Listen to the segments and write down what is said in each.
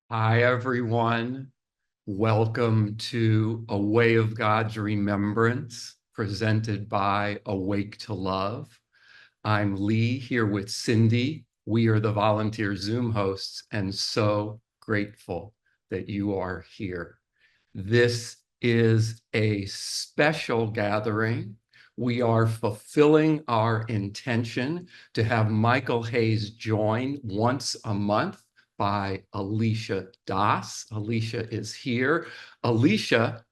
Hi, everyone. Welcome to A Way of God's Remembrance, presented by Awake to Love. I'm Lee here with Cindy. We are the volunteer Zoom hosts and so grateful that you are here. This is a special gathering. We are fulfilling our intention to have Michael Hayes join once a month by Alicia Das. Alicia is here. Alicia,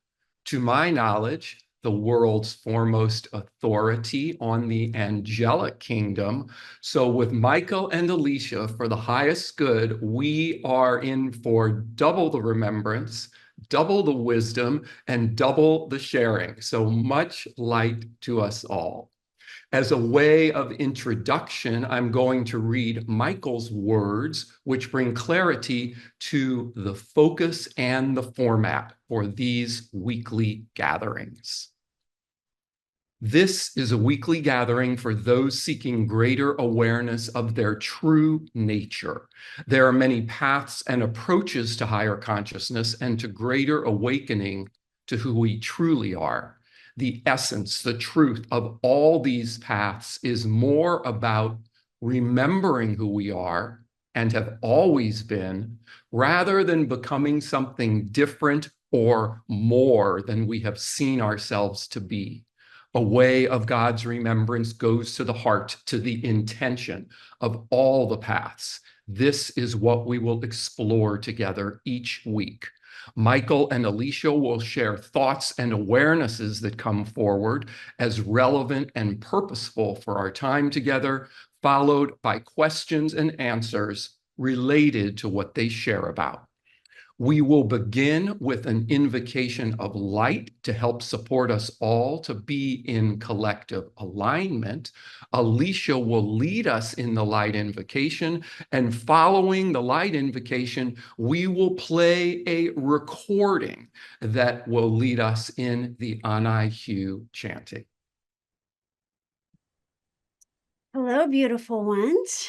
to my knowledge, the world's foremost authority on the angelic kingdom. So with Michael and Alicia, for the highest good, we are in for double the remembrance, double the wisdom, and double the sharing. So much light to us all. As a way of introduction, I'm going to read Michael's words, which bring clarity to the focus and the format for these weekly gatherings. This is a weekly gathering for those seeking greater awareness of their true nature. There are many paths and approaches to higher consciousness and to greater awakening to who we truly are. The essence, the truth of all these paths is more about remembering who we are and have always been, rather than becoming something different or more than we have seen ourselves to be. A way of God's remembrance goes to the heart, to the intention of all the paths. This is what we will explore together each week. Michael and Alicia will share thoughts and awarenesses that come forward as relevant and purposeful for our time together, followed by questions and answers related to what they share about. We will begin with an invocation of light to help support us all to be in collective alignment. Alicia will lead us in the light invocation, and following the light invocation, we will play a recording that will lead us in the Anai chanting. Hello, beautiful ones.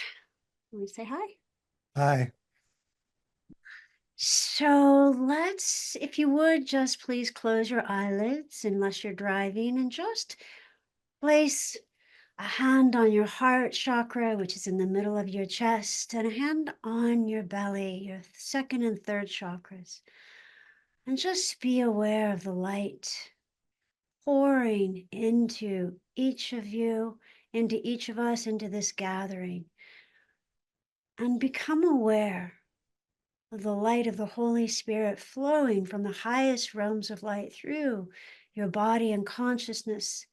Let me say hi. Hi. So let's, if you would, just please close your eyelids unless you're driving, and just place a hand on your heart chakra, which is in the middle of your chest, and a hand on your belly, your second and third chakras. And just be aware of the light pouring into each of you, into each of us, into this gathering. And become aware of the light of the Holy Spirit flowing from the highest realms of light through your body and consciousness,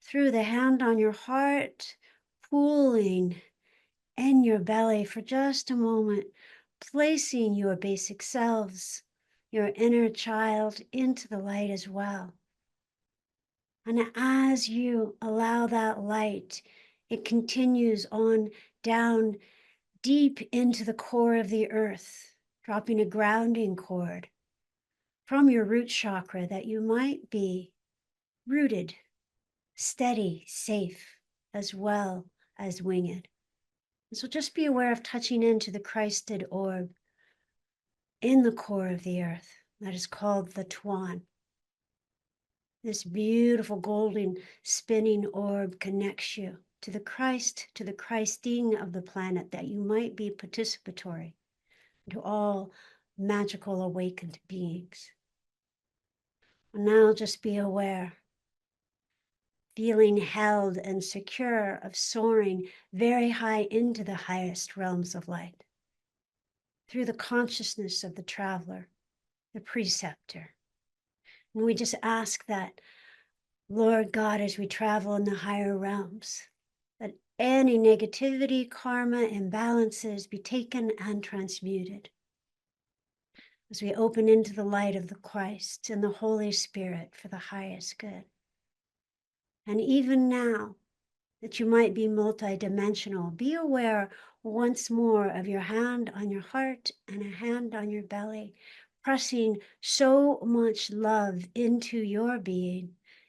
through the hand on your heart, pooling in your belly for just a moment, placing your basic selves, your inner child, into the light as well. And as you allow that light, it continues on down deep into the core of the earth, dropping a grounding cord from your root chakra that you might be rooted, steady, safe, as well as winged. And so just be aware of touching into the Christed orb in the core of the earth that is called the Tuan. This beautiful golden spinning orb connects you to the Christ, to the Christing of the planet, that you might be participatory to all magical awakened beings. And now just be aware, feeling held and secure, of soaring very high into the highest realms of light through the consciousness of the traveler, the preceptor. And we just ask that, Lord God, as we travel in the higher realms, that any negativity, karma, imbalances be taken and transmuted as we open into the light of the Christ and the Holy Spirit for the highest good. And even now, that you might be multidimensional, be aware once more of your hand on your heart and a hand on your belly, pressing so much love into your being,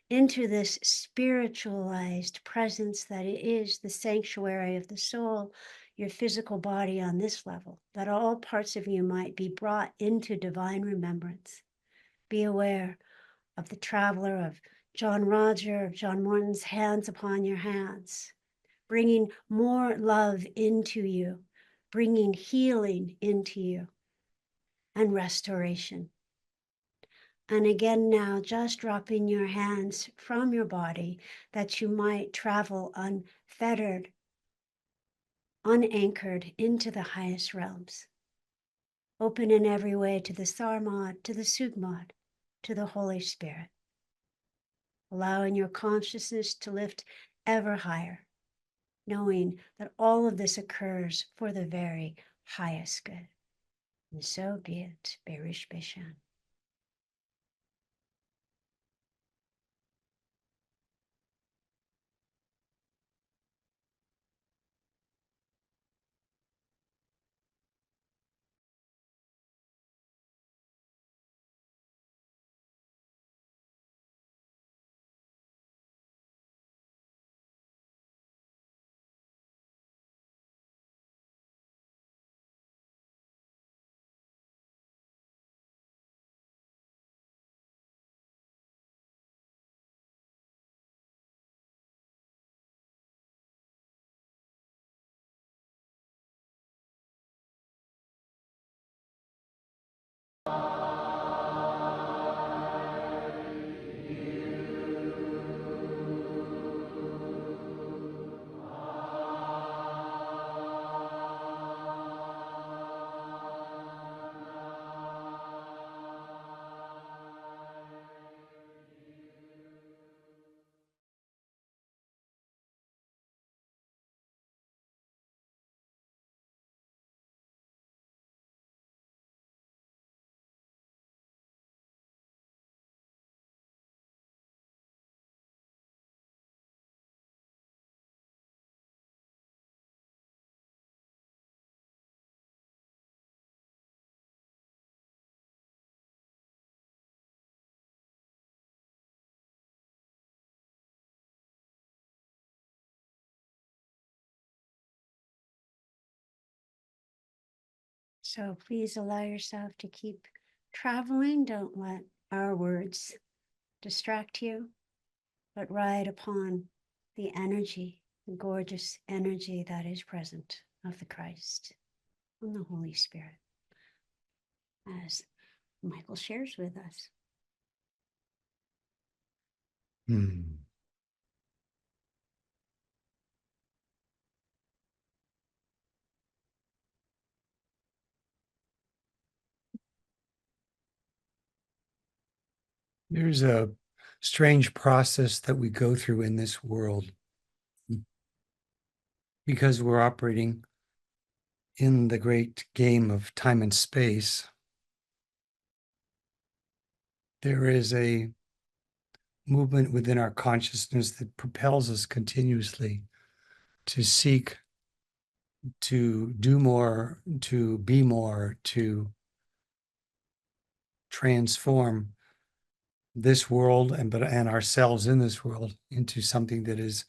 into this spiritualized presence that it is the sanctuary of the soul, your physical body on this level, that all parts of you might be brought into divine remembrance. Be aware of the traveler, of John Roger, of John Morton's hands upon your hands, bringing more love into you, bringing healing into you, and restoration. And again now, just dropping your hands from your body that you might travel unfettered, unanchored into the highest realms. Open in every way to the Sarmad, to the Sugmad, to the Holy Spirit. Allowing your consciousness to lift ever higher, knowing that all of this occurs for the very highest good. And so be it. Berish Beshan. So please allow yourself to keep traveling. Don't let our words distract you, but ride upon the energy, the gorgeous energy that is present of the Christ and the Holy Spirit, as Michael shares with us. There's a strange process that we go through in this world because we're operating in the great game of time and space. There is a movement within our consciousness that propels us continuously to seek to do more, to be more, to transform this world and ourselves in this world into something that is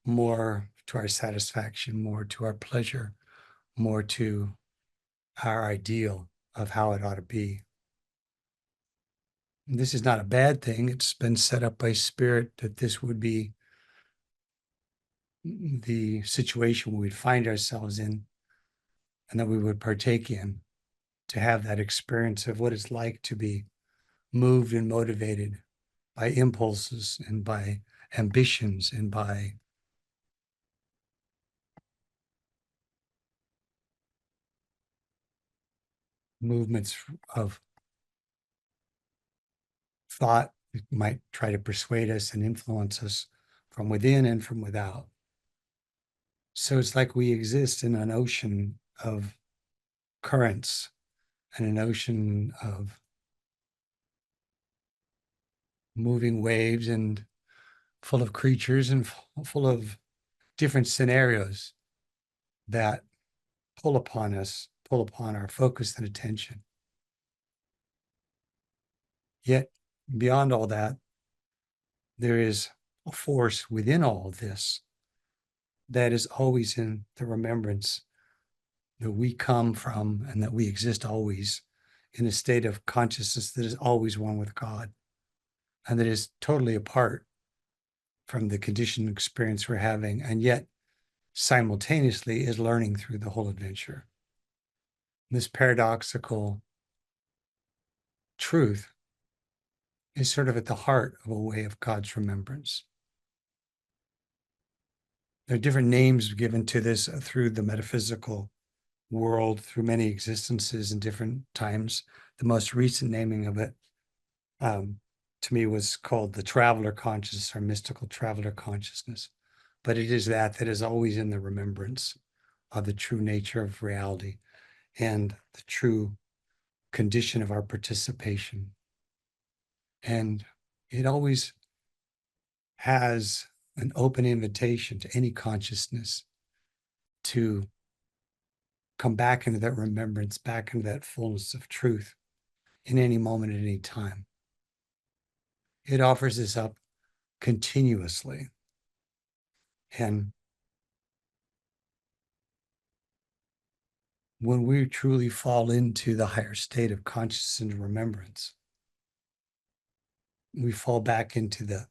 more to our satisfaction, more to our pleasure, more to our ideal of how it ought to be. And this is not a bad thing. It's been set up by Spirit that this would be the situation we'd find ourselves in and that we would partake in, to have that experience of what it's like to be moved and motivated by impulses and by ambitions and by movements of thought that might try to persuade us and influence us from within and from without. So it's like we exist in an ocean of currents and an ocean of moving waves and full of creatures and full of different scenarios that pull upon us, pull upon our focus and attention. Yet beyond all that, there is a force within all of this that is always in the remembrance that we come from and that we exist always in a state of consciousness that is always one with God and that is totally apart from the conditioned experience we're having, and yet simultaneously is learning through the whole adventure. This paradoxical truth is sort of at the heart of a way of God's remembrance. There are different names given to this through the metaphysical world, through many existences in different times. The most recent naming of it to me was called the traveler consciousness or mystical traveler consciousness. But it is that is always in the remembrance of the true nature of reality and the true condition of our participation. And it always has an open invitation to any consciousness to come back into that remembrance, back into that fullness of truth in any moment, at any time. It offers this up continuously. And when we truly fall into the higher state of consciousness and remembrance, we fall back into the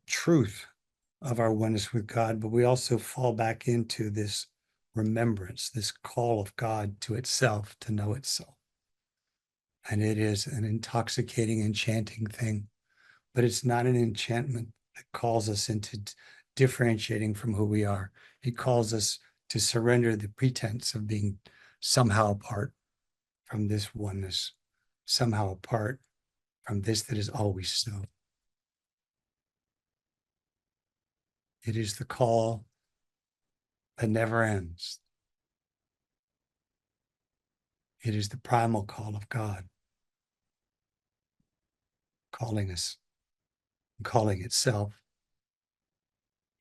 truth of our oneness with God, but we also fall back into this remembrance, this call of God to itself, to know itself. And it is an intoxicating, enchanting thing, but it's not an enchantment that calls us into differentiating from who we are. It calls us to surrender the pretense of being somehow apart from this oneness, somehow apart from this that is always so. It is the call that never ends. It is the primal call of God, calling us, calling itself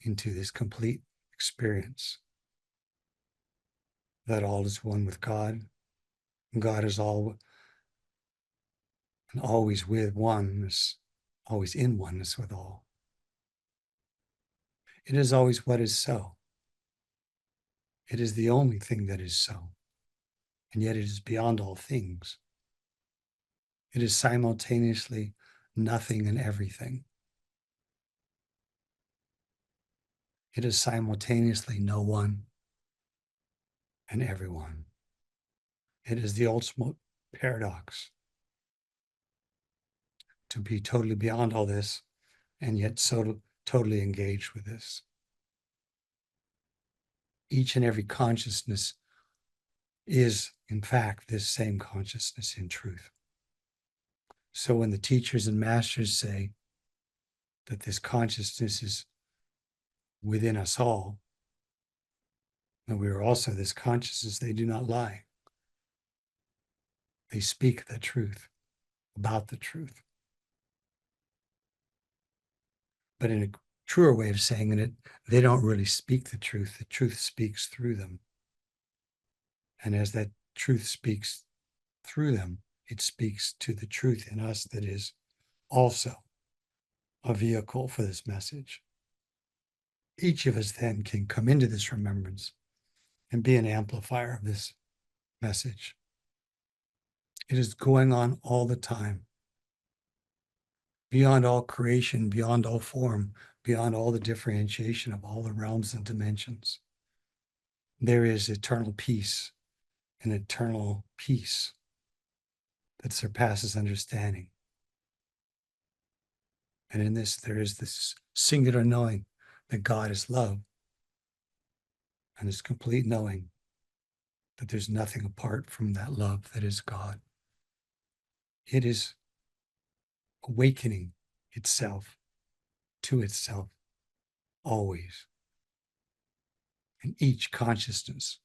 into this complete experience that all is one with God. God is all and always with oneness, always in oneness with all. It is always what is so. It is the only thing that is so. And yet it is beyond all things. It is simultaneously nothing and everything. It is simultaneously no one and everyone. It is the ultimate paradox to be totally beyond all this and yet so totally engaged with this. Each and every consciousness is, in fact, this same consciousness in truth. So when the teachers and masters say that this consciousness is within us all, and we are also this consciousness, they do not lie. They speak the truth about the truth. But in a truer way of saying it, they don't really speak the truth speaks through them. And as that truth speaks through them, it speaks to the truth in us that is also a vehicle for this message. Each of us then can come into this remembrance and be an amplifier of this message. It is going on all the time, beyond all creation, beyond all form, beyond all the differentiation of all the realms and dimensions. There is eternal peace, an eternal peace that surpasses understanding. And in this, there is this singular knowing that God is love, and this complete knowing that there's nothing apart from that love that is God. It is awakening itself to itself always. And each consciousness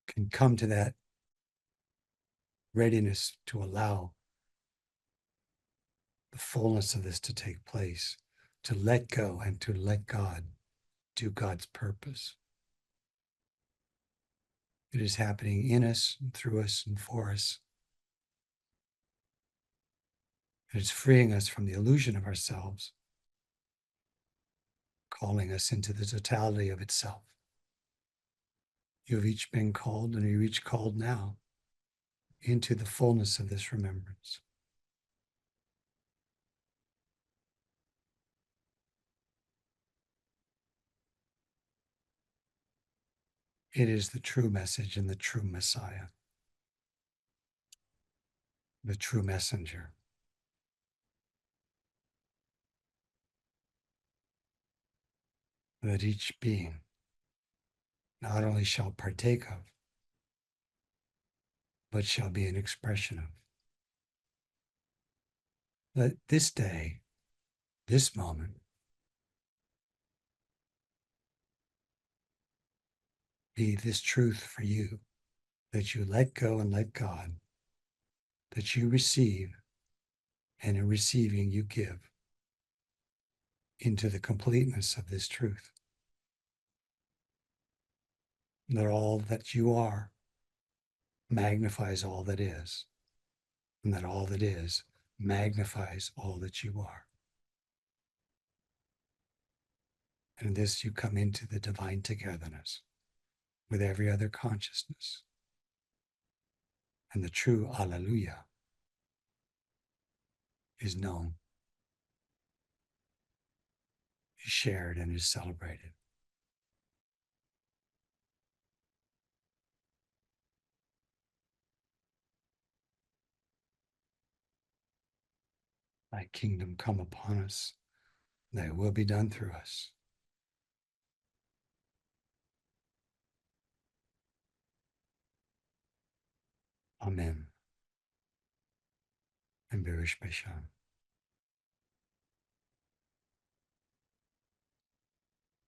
can come to that readiness to allow the fullness of this to take place, to let go and to let God do God's purpose. It is happening in us, and through us, and for us. It is freeing us from the illusion of ourselves, calling us into the totality of itself. You've each been called, and you're each called now into the fullness of this remembrance. It is the true message and the true Messiah, the true messenger. That each being not only shall partake of, but shall be an expression of. Let this day, this moment, be this truth for you, that you let go and let God, that you receive, and in receiving you give into the completeness of this truth. That all that you are magnifies all that is, and that all that is magnifies all that you are. And in this you come into the divine togetherness with every other consciousness. And the true Alleluia is known, is shared, and is celebrated. Thy kingdom come upon us, thy will be done through us. Amen. And Berish Beshan.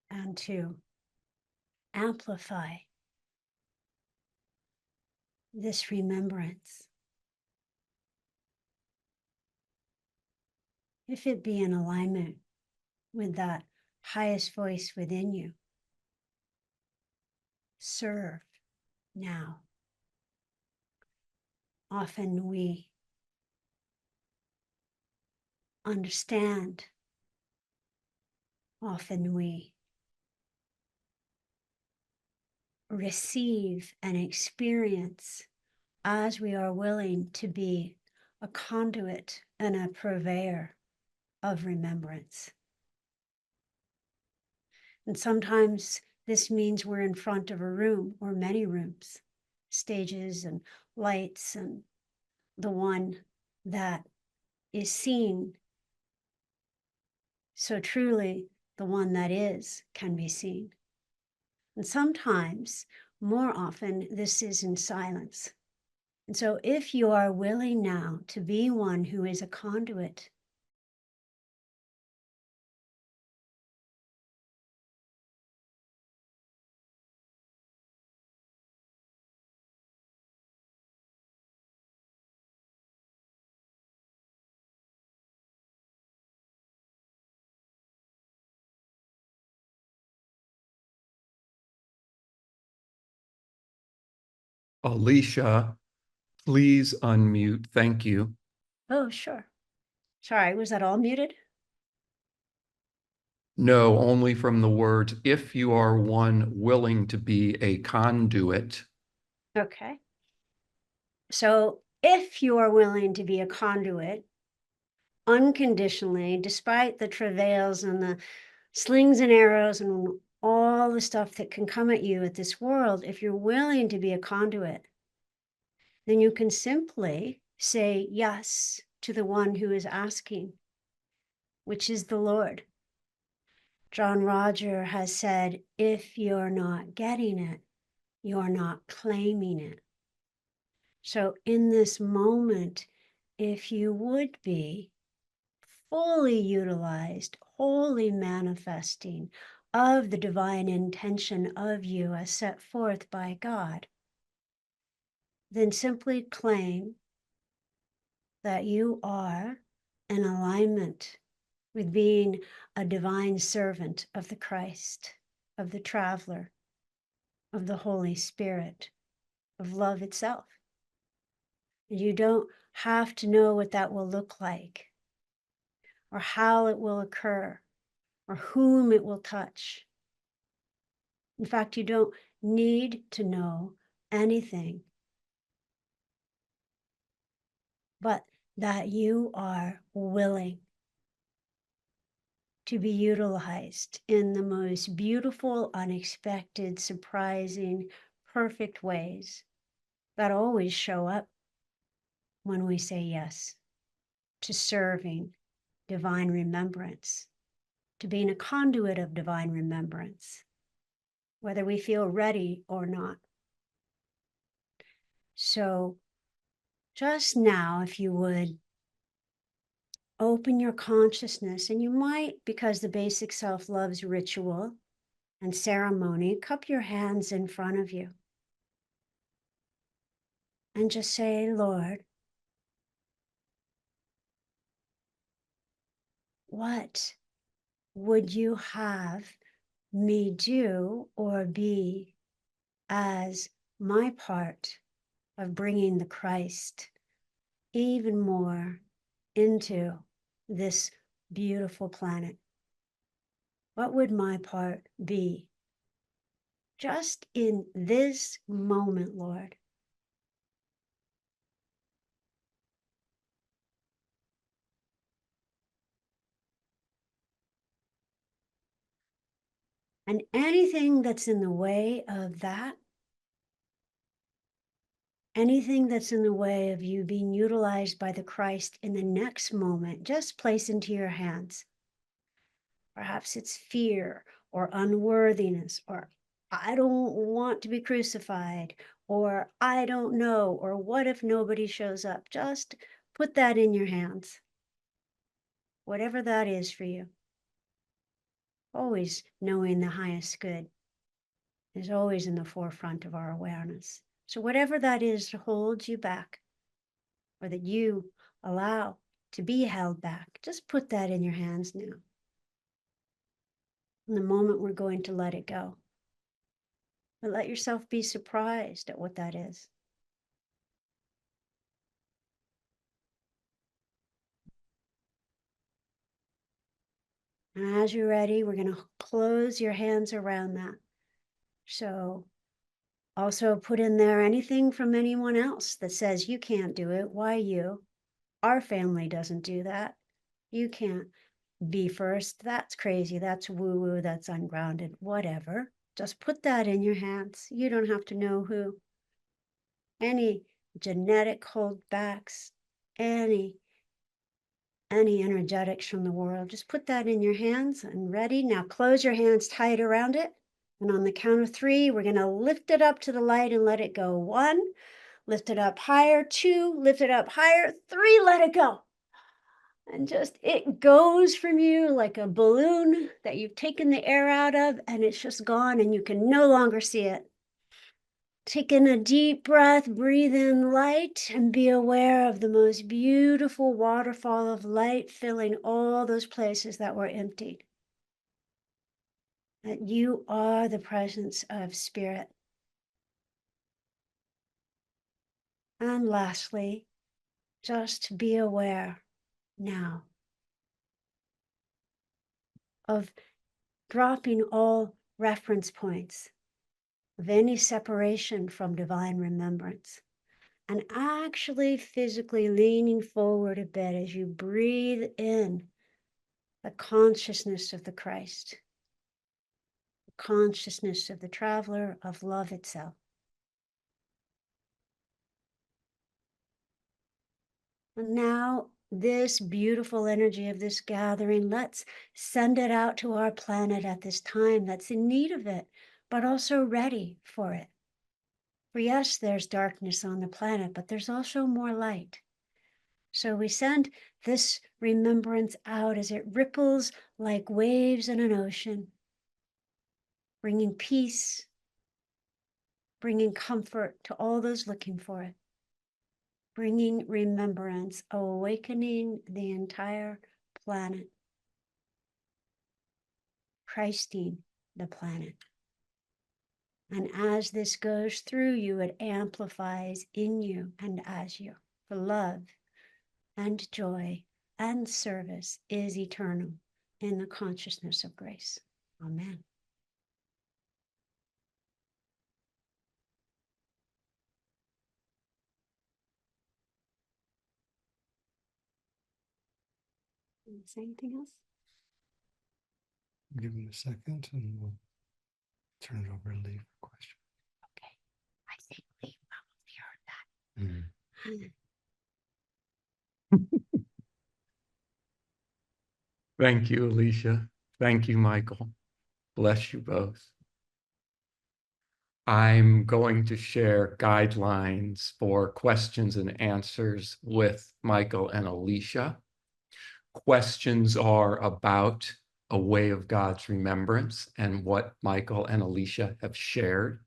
And to amplify this remembrance, if it be in alignment with that highest voice within you, serve now. Often we understand, often we receive and experience as we are willing to be a conduit and a purveyor of remembrance. And sometimes this means we're in front of a room or many rooms, stages and lights, and the one that is seen. So truly, the one that is can be seen. And sometimes, more often, this is in silence. And so if you are willing now to be one who is a conduit, Alicia, please unmute. Thank you. oh, sure. Sorry, was that all muted? No, only from the words, if you are one willing to be a conduit. Okay. So if you are willing to be a conduit unconditionally, despite the travails and the slings and arrows and all the stuff that can come at you at this world, if you're willing to be a conduit, then you can simply say yes to the one who is asking, which is the Lord. John Roger has said, if you're not getting it, you're not claiming it. So in this moment, if you would be fully utilized, wholly manifesting of the divine intention of you as set forth by God, then simply claim that you are in alignment with being a divine servant of the Christ, of the traveler, of the Holy Spirit, of love itself. You don't have to know what that will look like, or how it will occur, or whom it will touch. In fact, you don't need to know anything, but that you are willing to be utilized in the most beautiful, unexpected, surprising, perfect ways that always show up when we say yes to serving divine remembrance, to being a conduit of divine remembrance, whether we feel ready or not. So just now, if you would, open your consciousness, and you might, because the basic self loves ritual and ceremony, cup your hands in front of you and just say, Lord, what would you have me do or be as my part of bringing the Christ even more into this beautiful planet? What would my part be? Just in this moment, Lord. And anything that's in the way of that, anything that's in the way of you being utilized by the Christ in the next moment, just place into your hands. Perhaps it's fear or unworthiness, or I don't want to be crucified, or I don't know, or what if nobody shows up? Just put that in your hands, whatever that is for you. Always knowing the highest good is always in the forefront of our awareness. So whatever that is that holds you back, or that you allow to be held back, just put that in your hands now. In the moment we're going to let it go. But let yourself be surprised at what that is. And as you're ready, we're going to close your hands around that. So also put in there anything from anyone else that says you can't do it. Why you? Our family doesn't do that. You can't be first. That's crazy. That's woo-woo. That's ungrounded. Whatever. Just put that in your hands. You don't have to know who. Any genetic holdbacks, any energetics from the world, just put that in your hands and ready. Now close your hands tight around it. And on the count of 3, we're going to lift it up to the light and let it go. 1, lift it up higher. 2, lift it up higher. 3, let it go. And just, it goes from you like a balloon that you've taken the air out of, and it's just gone and you can no longer see it. Take in a deep breath, breathe in light, and be aware of the most beautiful waterfall of light filling all those places that were emptied. That you are the presence of spirit. And lastly, just be aware now of dropping all reference points of any separation from divine remembrance, and actually physically leaning forward a bit as you breathe in the consciousness of the Christ, the consciousness of the traveler of love itself. And now this beautiful energy of this gathering, let's send it out to our planet at this time that's in need of it, but also ready for it. For yes, there's darkness on the planet, but there's also more light. So we send this remembrance out as it ripples like waves in an ocean, bringing peace, bringing comfort to all those looking for it, bringing remembrance, awakening the entire planet, Christing the planet. And as this goes through you, it amplifies in you and as you. For love and joy and service is eternal in the consciousness of grace. Amen. Say anything else? Give him a second and we'll turn it over to Lee for a question. Okay. I think Lee probably heard that. Thank you, Alicia. Thank you, Michael. Bless you both. I'm going to share guidelines for questions and answers with Michael and Alicia. Questions are about a way of God's remembrance and what Michael and Alicia have shared.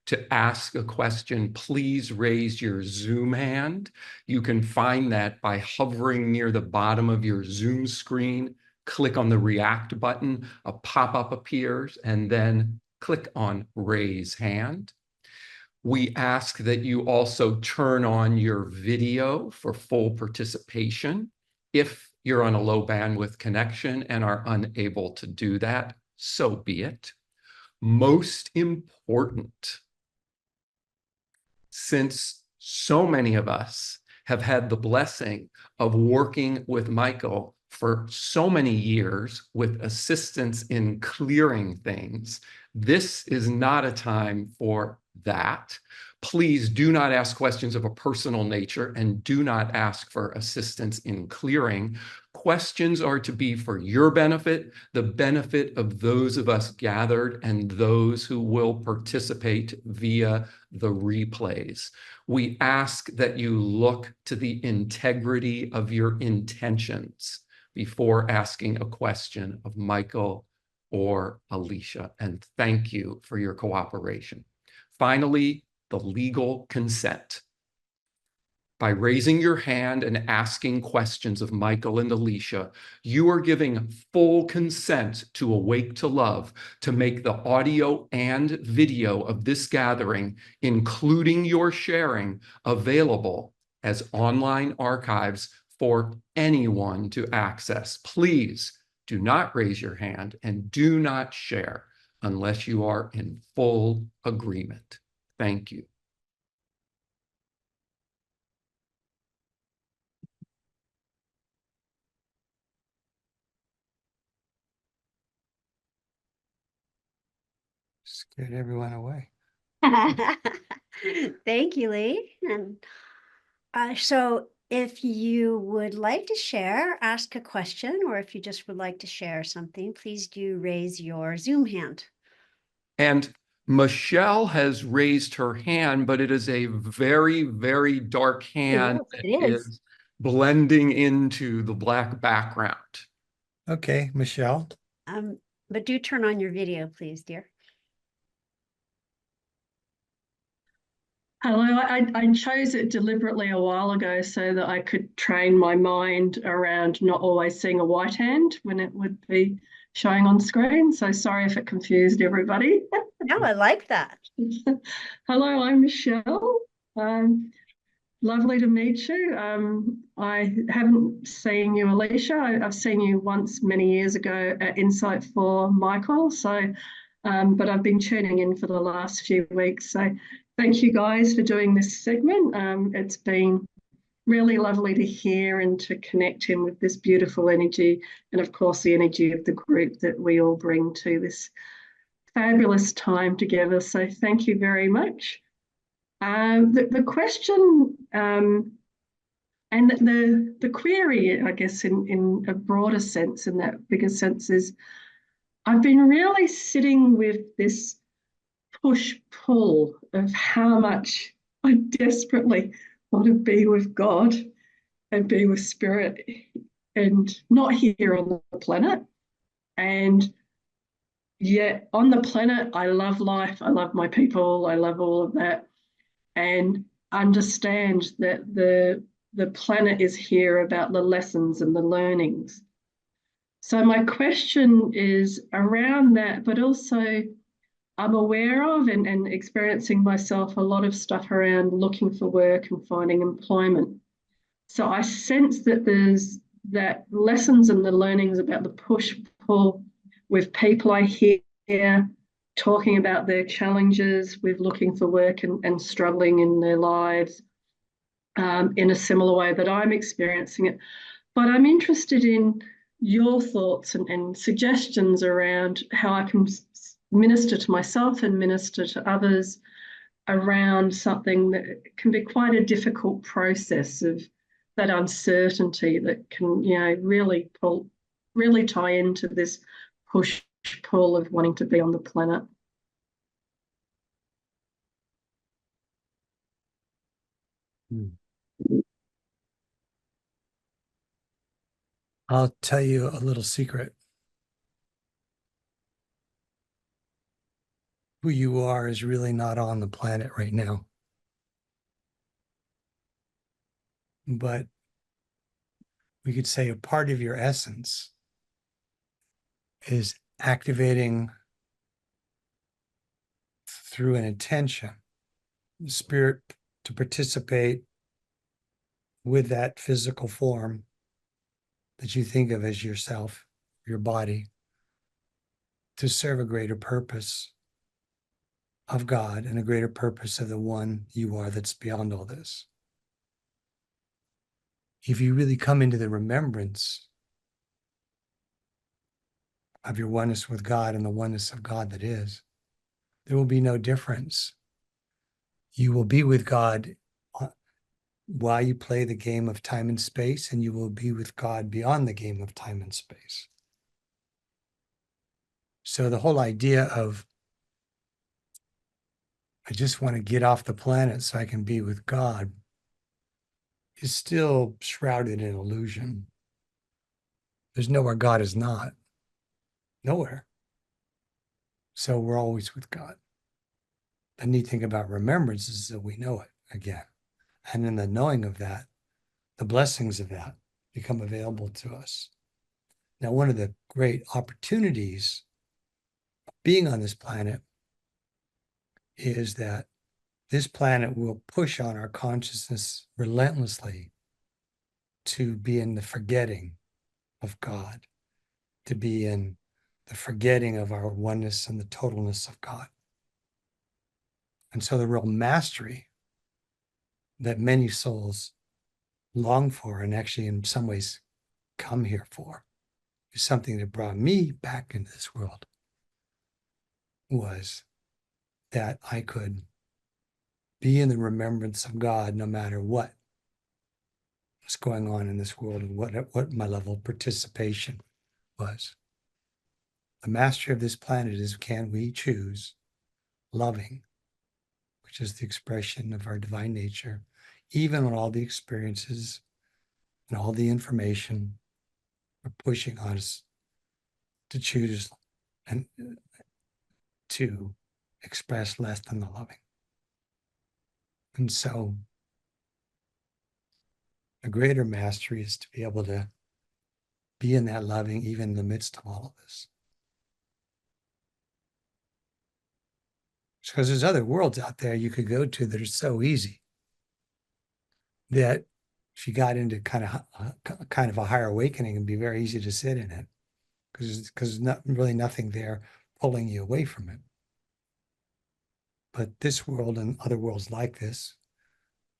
To ask a question, please raise your Zoom hand. You can find that by hovering near the bottom of your Zoom screen. Click on the React button, a pop-up appears, and then click on Raise Hand. We ask that you also turn on your video for full participation. If you're on a low bandwidth connection and are unable to do that, so be it. Most important, since so many of us have had the blessing of working with Michael for so many years with assistance in clearing things, this is not a time for that. Please do not ask questions of a personal nature and do not ask for assistance in clearing. Questions are to be for your benefit, the benefit of those of us gathered, and those who will participate via the replays. We ask that you look to the integrity of your intentions before asking a question of Michael or Alicia, and thank you for your cooperation. Finally, the legal consent. By raising your hand and asking questions of Michael and Alicia, you are giving full consent to Awake to Love to make the audio and video of this gathering, including your sharing, available as online archives for anyone to access. Please do not raise your hand and do not share unless you are in full agreement. Thank you. Scared everyone away. Thank you, Lee. And so if you would like to share, ask a question, or if you just would like to share something, please do raise your Zoom hand. And Michelle has raised her hand, but it is a very, very dark hand that is blending into the black background. Okay, Michelle. But do turn on your video, please, dear. Hello, I chose it deliberately a while ago so that I could train my mind around not always seeing a white hand when it would be showing on screen. So sorry if it confused everybody. No, I like that. Hello, I'm Michelle. Lovely to meet you. I haven't seen you, Alicia. I've seen you once many years ago at Insight for Michael. So, but I've been tuning in for the last few weeks. So thank you guys for doing this segment. It's been really lovely to hear and to connect him with this beautiful energy, and of course the energy of the group that we all bring to this fabulous time together. So thank you very much. The question and the query, I guess, in a broader sense, in that bigger sense, is I've been really sitting with this push-pull of how much I desperately want to be with God and be with Spirit and not here on the planet. And yet on the planet, I love life, I love my people, I love all of that. And understand that the planet is here about the lessons and the learnings. So my question is around that, but also I'm aware of and experiencing myself a lot of stuff around looking for work and finding employment. So I sense that there's that lessons and the learnings about the push-pull with people I hear talking about their challenges with looking for work and struggling in their lives in a similar way that I'm experiencing it. But I'm interested in your thoughts and suggestions around how I can minister to myself and minister to others around something that can be quite a difficult process of that uncertainty that can, really tie into this push pull of wanting to be on the planet. I'll tell you a little secret. Who you are is really not on the planet right now. But we could say a part of your essence is activating through an intention, the spirit to participate with that physical form that you think of as yourself, your body, to serve a greater purpose of God and a greater purpose of the one you are that's beyond all this. If you really come into the remembrance of your oneness with God and the oneness of God that is, there will be no difference. You will be with God while you play the game of time and space, and you will be with God beyond the game of time and space. So the whole idea of, I just want to get off the planet so I can be with God, is still shrouded in illusion. There's nowhere God is not. Nowhere. So we're always with God. The neat thing about remembrance is that we know it again. And in the knowing of that, the blessings of that become available to us. Now, one of the great opportunities of being on this planet is that this planet will push on our consciousness relentlessly to be in the forgetting of God, to be in the forgetting of our oneness and the totalness of God. And so the real mastery that many souls long for, and actually in some ways come here for, is something that brought me back into this world, was that I could be in the remembrance of God no matter what was going on in this world and what my level of participation was. The mastery of this planet is, can we choose loving, which is the expression of our divine nature, even when all the experiences and all the information are pushing on us to choose and to express less than the loving. And so a greater mastery is to be able to be in that loving even in the midst of all of this. Because there's other worlds out there you could go to that are so easy that if you got into kind of a higher awakening, it'd be very easy to sit in it because there's not really nothing there pulling you away from it. But this world and other worlds like this,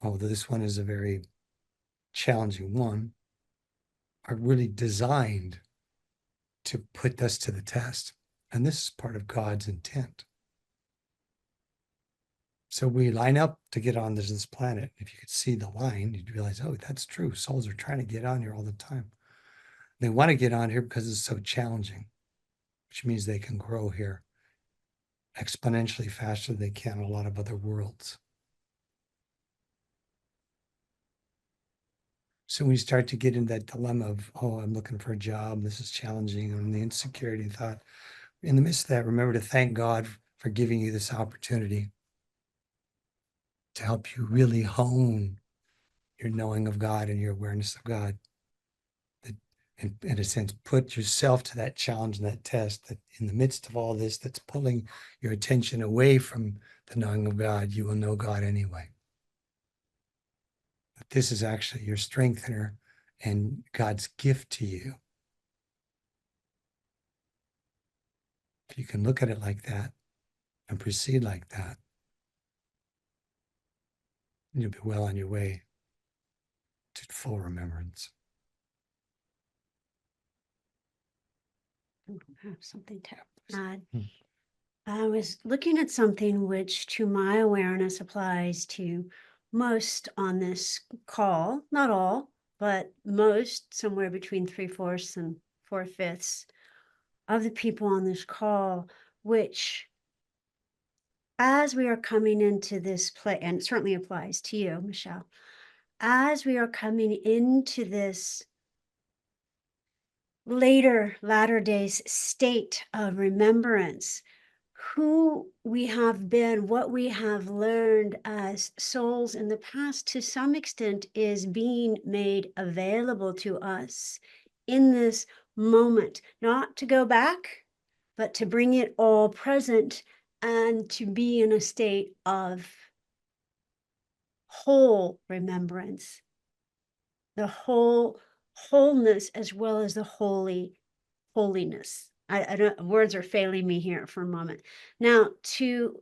although this one is a very challenging one, are really designed to put us to the test. And this is part of God's intent. So we line up to get on this planet. If you could see the line, you'd realize, oh, that's true. Souls are trying to get on here all the time. They want to get on here because it's so challenging, which means they can grow here exponentially faster than they can in a lot of other worlds. So when you start to get in that dilemma of, oh, I'm looking for a job, this is challenging, and the insecurity and thought, in the midst of that, remember to thank God for giving you this opportunity to help you really hone your knowing of God and your awareness of God. That, in a sense, put yourself to that challenge and that test, that in the midst of all this that's pulling your attention away from the knowing of God, you will know God anyway. That this is actually your strengthener and God's gift to you. If you can look at it like that and proceed like that, you'll be well on your way to full remembrance. I have something to add. I was looking at something which, to my awareness, applies to most on this call, not all, but most, somewhere between 3/4 and 4/5 of the people on this call, which, as we are coming into this play, and it certainly applies to you, Michelle, as we are coming into this latter days state of remembrance, who we have been, what we have learned as souls in the past, to some extent, is being made available to us in this moment, not to go back, but to bring it all present and to be in a state of whole remembrance, the wholeness as well as the holiness. I don't, words are failing me here for a moment. Now, I'm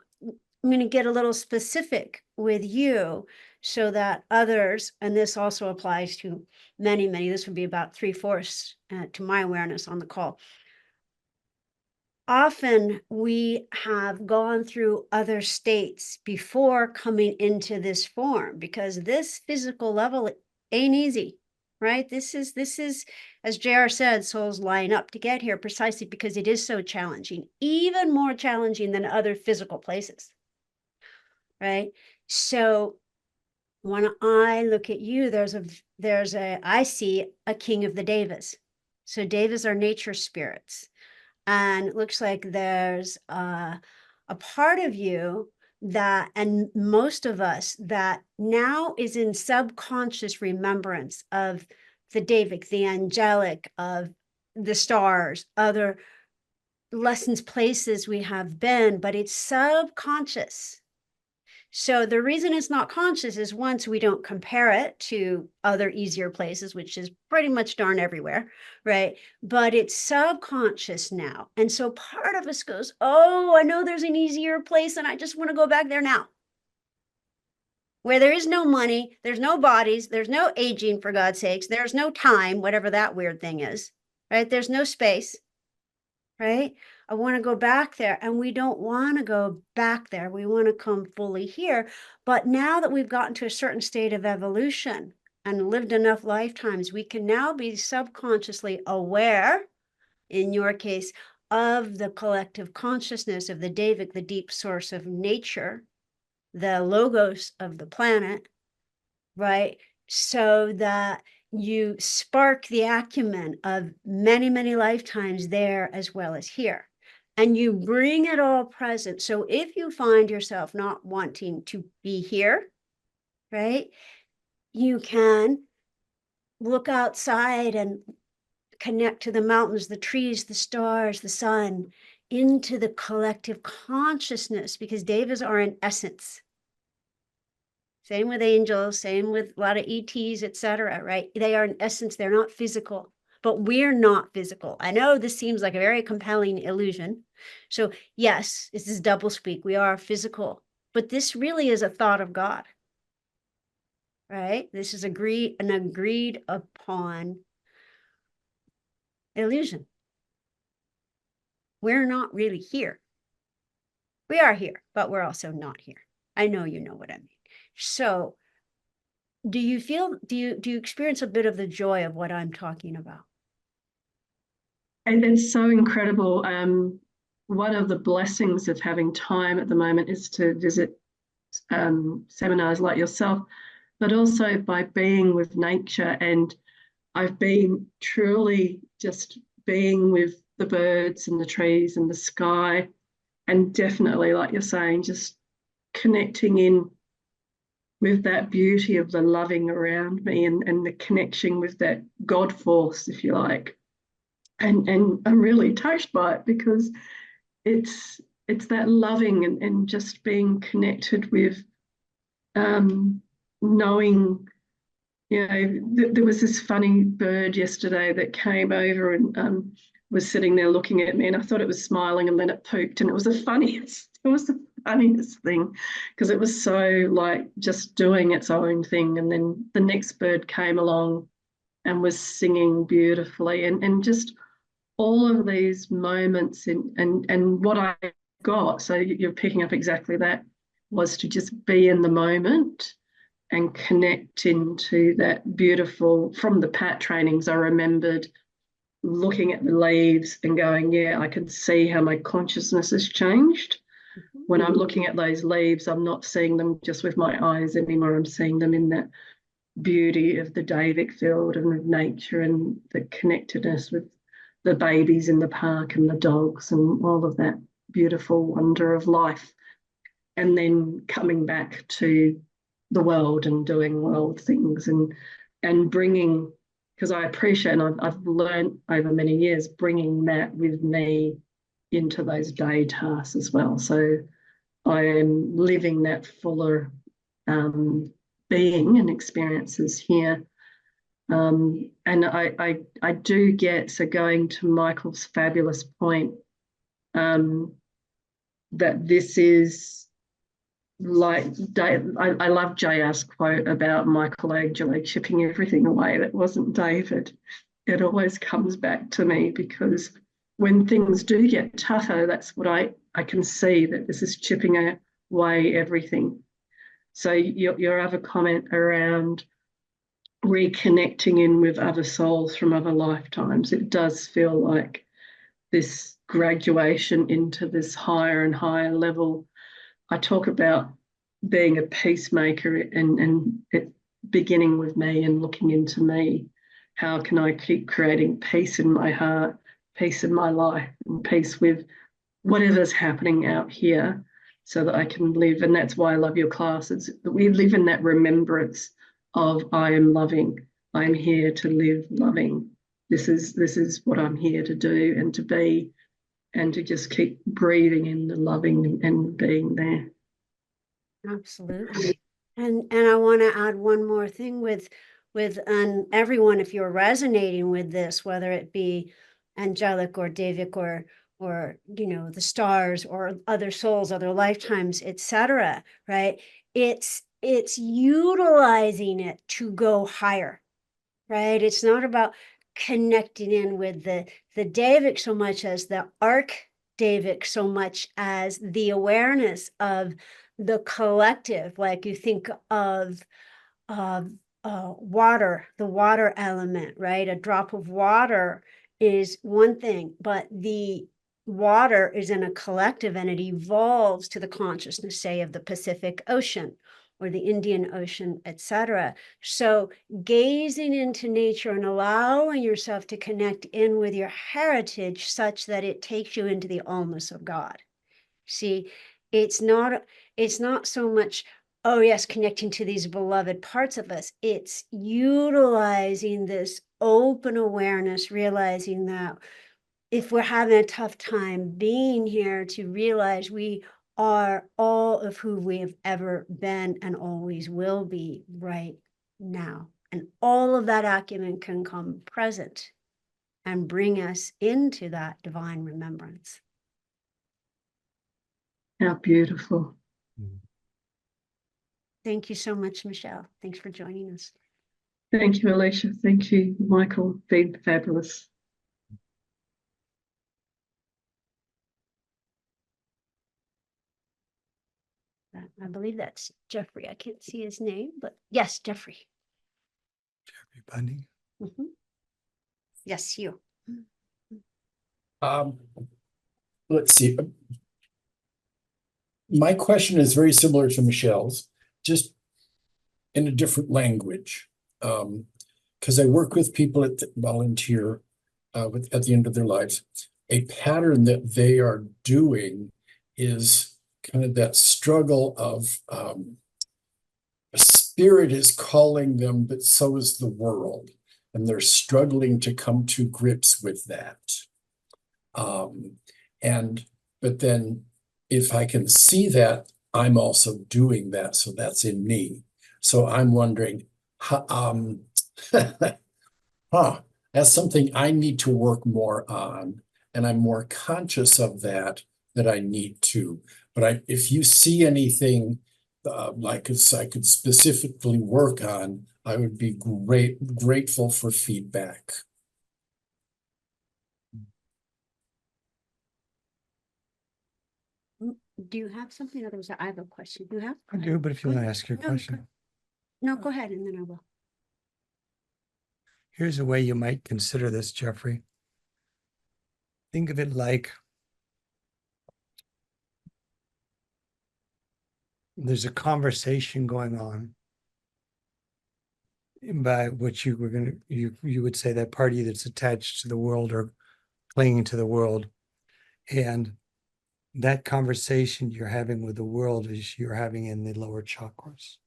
going to get a little specific with you so that others, and this also applies to many, this would be about 3/4 to my awareness on the call. Often we have gone through other states before coming into this form, because this physical level ain't easy, right? This is, as JR said, souls line up to get here precisely because it is so challenging, even more challenging than other physical places, right? So when I look at you, I see a king of the devas. So devas are nature spirits. And it looks like there's a part of you that, and most of us, that now is in subconscious remembrance of the Devic, the angelic, of the stars, other lessons, places we have been, but it's subconscious. So the reason it's not conscious is, once, we don't compare it to other easier places, which is pretty much darn everywhere, right? But it's subconscious now. And so part of us goes, oh, I know there's an easier place and I just want to go back there now. Where there is no money, there's no bodies, there's no aging, for God's sakes, there's no time, whatever that weird thing is, right? There's no space, right? I want to go back there, and we don't want to go back there. We want to come fully here. But now that we've gotten to a certain state of evolution and lived enough lifetimes, we can now be subconsciously aware, in your case, of the collective consciousness of the Devic, the deep source of nature, the logos of the planet, right? So that you spark the acumen of many lifetimes there as well as here. And you bring it all present. So if you find yourself not wanting to be here, right, you can look outside and connect to the mountains, the trees, the stars, the sun, into the collective consciousness, because devas are in essence. Same with angels, same with a lot of ETs, etc., right? They are in essence, they're not physical, but we're not physical. I know this seems like a very compelling illusion. So yes, this is double speak. We are physical, but this really is a thought of God, right? This is an agreed upon illusion. We're not really here. We are here, but we're also not here. I know you know what I mean. So do you experience a bit of the joy of what I'm talking about? And it's so incredible. One of the blessings of having time at the moment is to visit seminars like yourself, but also by being with nature. And I've been truly just being with the birds and the trees and the sky, and definitely, like you're saying, just connecting in with that beauty of the loving around me, and the connection with that God force, if you like. And I'm really touched by it, because it's that loving, and just being connected with knowing, there was this funny bird yesterday that came over and was sitting there looking at me, and I thought it was smiling, and then it pooped, and it was the funniest thing, because it was so like just doing its own thing. And then the next bird came along and was singing beautifully, and just all of these moments and what I got, so you're picking up exactly that, was to just be in the moment and connect into that beautiful, from the PAT trainings, I remembered looking at the leaves and going, yeah, I can see how my consciousness has changed. When I'm looking at those leaves, I'm not seeing them just with my eyes anymore. I'm seeing them in that beauty of the Davic field and of nature and the connectedness with the babies in the park and the dogs and all of that beautiful wonder of life. And then coming back to the world and doing world things and bringing, because I appreciate, and I've learned over many years, bringing that with me into those day tasks as well. So I am living that fuller being and experiences here. And I do get, so going to Michael's fabulous point, that this is like, I love JR's quote about Michelangelo chipping everything away. That wasn't David. It always comes back to me, because when things do get tougher, that's what I can see, that this is chipping away everything. So your other comment around reconnecting in with other souls from other lifetimes, it does feel like this graduation into this higher and higher level. I talk about being a peacemaker and it beginning with me and looking into me. How can I keep creating peace in my heart, peace in my life, and peace with whatever's happening out here, so that I can live? And that's why I love your classes, that we live in that remembrance of I am loving. I'm here to live loving. This is what I'm here to do and to be, and to just keep breathing in the loving and being there. Absolutely. And I want to add one more thing with everyone, if you're resonating with this, whether it be angelic or Davic or the stars or other souls, other lifetimes, etc., right? It's utilizing it to go higher, right? It's not about connecting in with the Davic so much as the Davic, so much as the awareness of the collective. Like you think of water, the water element, right? A drop of water is one thing, but the water is in a collective and it evolves to the consciousness, say, of the Pacific Ocean or the Indian Ocean, etc. So gazing into nature and allowing yourself to connect in with your heritage such that it takes you into the allness of God. See, it's not so much, oh yes, connecting to these beloved parts of us. It's utilizing this open awareness, realizing that if we're having a tough time being here, to realize we are all of who we have ever been and always will be right now. And all of that acumen can come present and bring us into that divine remembrance. How beautiful. Thank you so much, Michelle. Thanks for joining us. Thank you, Alicia. Thank you, Michael. Been fabulous. I believe that's Jeffrey. I can't see his name, but yes, Jeffrey. Jeffrey Bundy. Mm-hmm. Yes, you. Let's see. My question is very similar to Michelle's, just in a different language. Because I work with people at the volunteer at the end of their lives. A pattern that they are doing is kind of that struggle of a spirit is calling them, but so is the world. And they're struggling to come to grips with that. But then if I can see that, I'm also doing that. So that's in me. So I'm wondering, that's something I need to work more on. And I'm more conscious of that I need to. But if you see anything like I could specifically work on, I would be grateful for feedback. Do you have something? Otherwise, I have a question. Do you have? I do, but if you Go want to ahead. ask your No, question, No, go ahead, and then I will. here's a way you might consider this, Jeffrey. Think of it like there's a conversation going on by which you were going to, you would say that party that's attached to the world or clinging to the world. And that conversation you're having with the world is you're having in the lower chakras.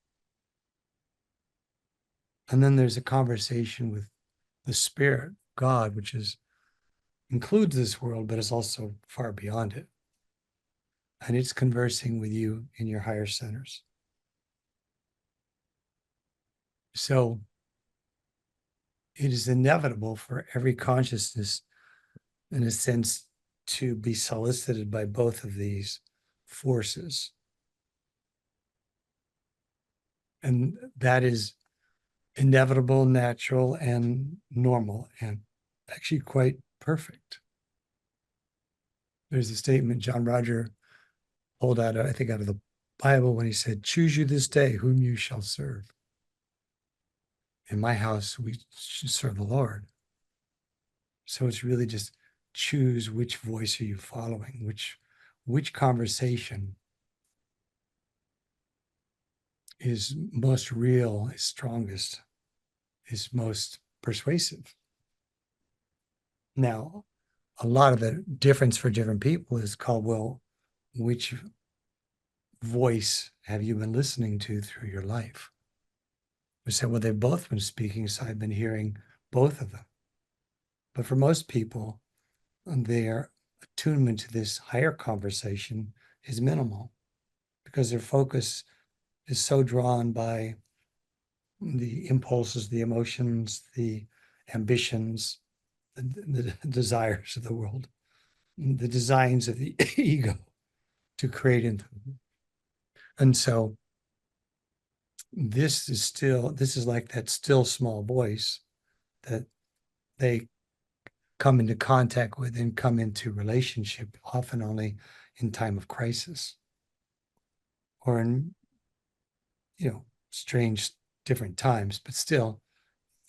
And then there's a conversation with the spirit, God, which is includes this world, but is also far beyond it. And it's conversing with you in your higher centers. So it is inevitable for every consciousness, in a sense, to be solicited by both of these forces. And that is inevitable, natural, and normal, and actually quite perfect. There's a statement John Roger pulled out, I think, out of the Bible when he said, "Choose you this day whom you shall serve." In my house, we should serve the Lord. So it's really just choose which voice are you following, which conversation is most real, is strongest, is most persuasive. Now, a lot of the difference for different people is called, well, which voice have you been listening to through your life? We said, well, they've both been speaking, so I've been hearing both of them. But for most people, their attunement to this higher conversation is minimal because their focus is so drawn by the impulses, the emotions, the ambitions, the desires of the world, the designs of the ego to create into them. And so this is like that still small voice that they come into contact with and come into relationship often only in time of crisis or in, strange different times, but still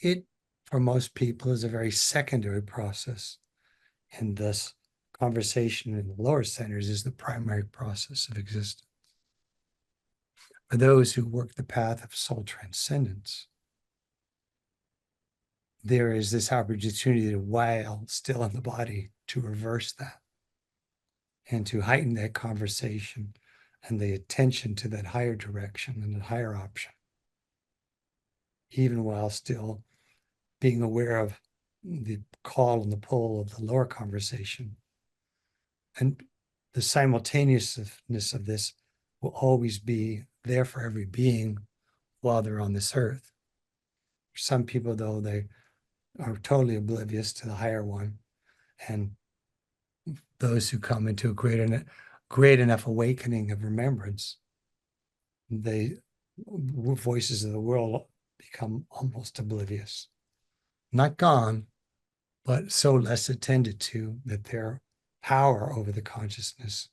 it for most people is a very secondary process, and thus conversation in the lower centers is the primary process of existence. For those who work the path of soul transcendence, there is this opportunity to, while still in the body, to reverse that and to heighten that conversation and the attention to that higher direction and the higher option, even while still being aware of the call and the pull of the lower conversation. And the simultaneousness of this will always be there for every being while they're on this earth. For some people, though, they are totally oblivious to the higher one. And those who come into a great enough awakening of remembrance, the voices of the world become almost oblivious. Not gone, but so less attended to that their power over the consciousness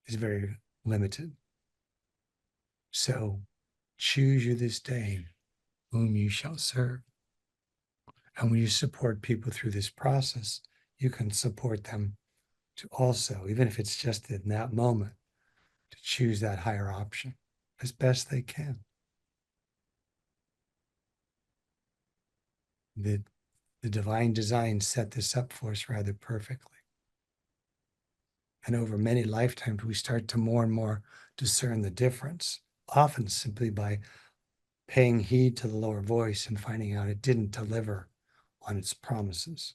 is very limited. So choose you this day whom you shall serve. And when you support people through this process, you can support them to also, even if it's just in that moment, to choose that higher option as best they can. The divine design set this up for us rather perfectly. And over many lifetimes, we start to more and more discern the difference, often simply by paying heed to the lower voice and finding out it didn't deliver on its promises.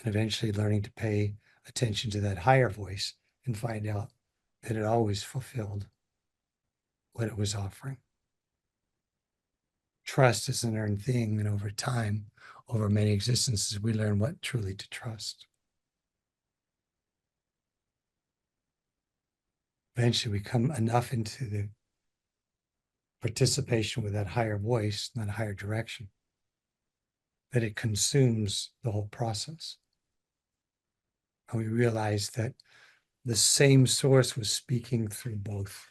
And eventually learning to pay attention to that higher voice and find out that it always fulfilled what it was offering. Trust is an earned thing, and over time, over many existences, we learn what truly to trust. Eventually, we come enough into the participation with that higher voice, that higher direction, that it consumes the whole process. And we realize that the same source was speaking through both.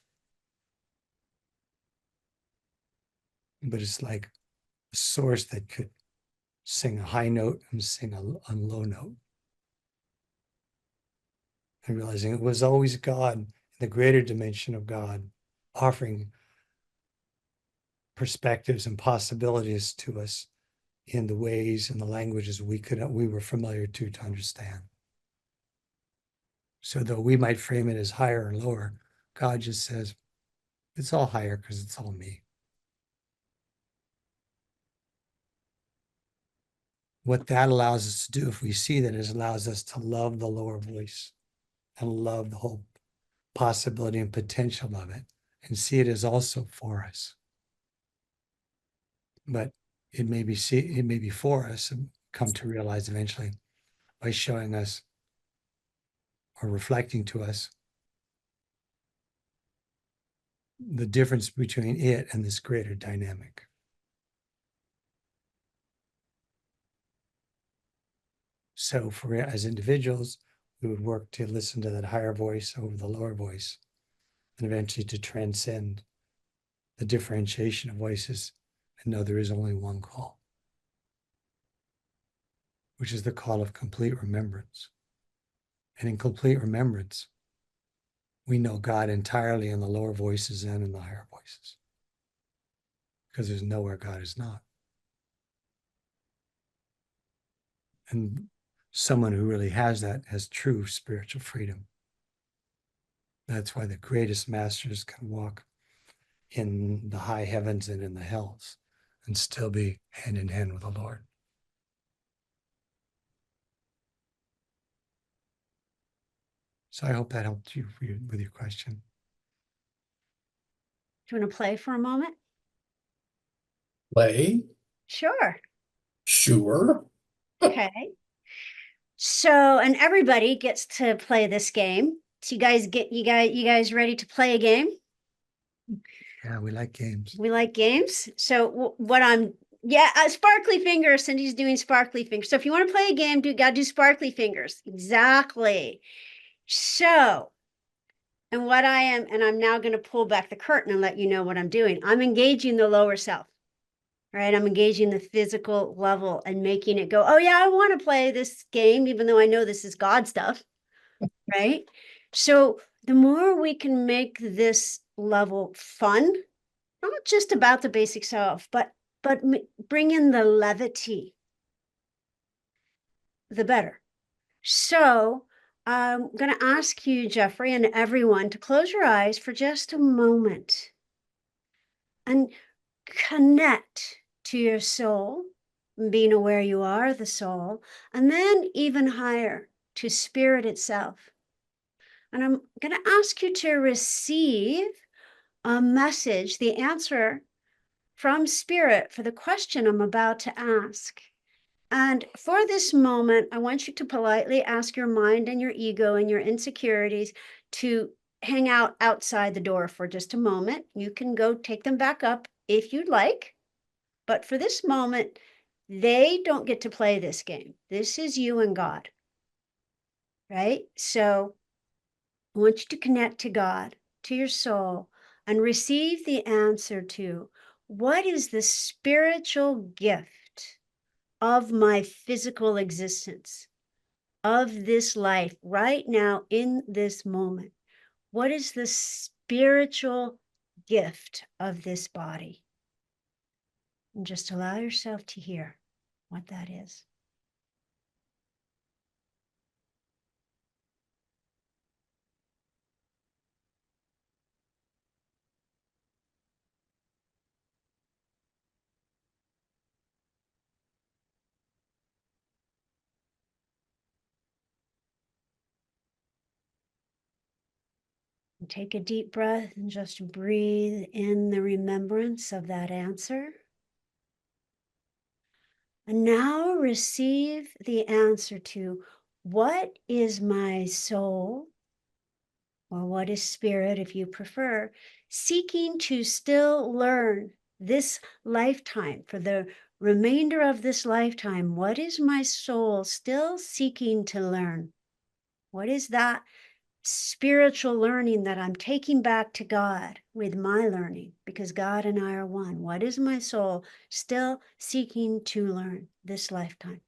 But it's like a source that could sing a high note and sing a low note. And realizing it was always God, the greater dimension of God, offering perspectives and possibilities to us in the ways and the languages we were familiar to understand. So though we might frame it as higher and lower, God just says, it's all higher because it's all me. What that allows us to do, if we see that, is allows us to love the lower voice and love the whole possibility and potential of it and see it as also for us. But it may be for us and come to realize eventually by showing us or reflecting to us the difference between it and this greater dynamic. So for as individuals, we would work to listen to that higher voice over the lower voice and eventually to transcend the differentiation of voices and know there is only one call, which is the call of complete remembrance. And in complete remembrance, we know God entirely in the lower voices and in the higher voices, because there's nowhere God is not. And someone who really has that has true spiritual freedom. That's why the greatest masters can walk in the high heavens and in the hells and still be hand in hand with the Lord. So I hope that helped you with your question. Do you want to play for a moment? Play? Sure. Sure. Okay. So, and everybody gets to play this game. So you guys ready to play a game? Yeah, we like games. We like games. So sparkly fingers. Cindy's doing sparkly fingers. So if you want to play a game, gotta do sparkly fingers. Exactly. So, and I'm now going to pull back the curtain and let you know what I'm doing. I'm engaging the lower self, right? I'm engaging the physical level and making it go, oh yeah, I want to play this game, even though I know this is God stuff, right? So the more we can make this level fun, not just about the basic self, but bring in the levity, the better. So I'm going to ask you, Jeffrey, and everyone to close your eyes for just a moment and connect to your soul, being aware you are the soul, and then even higher to spirit itself. And I'm going to ask you to receive a message, the answer from spirit for the question I'm about to ask. And for this moment, I want you to politely ask your mind and your ego and your insecurities to hang out outside the door for just a moment. You can go take them back up if you'd like. But for this moment, they don't get to play this game. This is you and God, right? So I want you to connect to God, to your soul, and receive the answer to what is the spiritual gift of my physical existence, of this life right now in this moment? What is the spiritual gift of this body? And just allow yourself to hear what that is. And take a deep breath and just breathe in the remembrance of that answer. And now receive the answer to what is my soul, or what is spirit, if you prefer, seeking to still learn this lifetime, for the remainder of this lifetime. What is my soul still seeking to learn? What is that spiritual learning that I'm taking back to God with my learning, because God and I are one. What is my soul still seeking to learn this lifetime?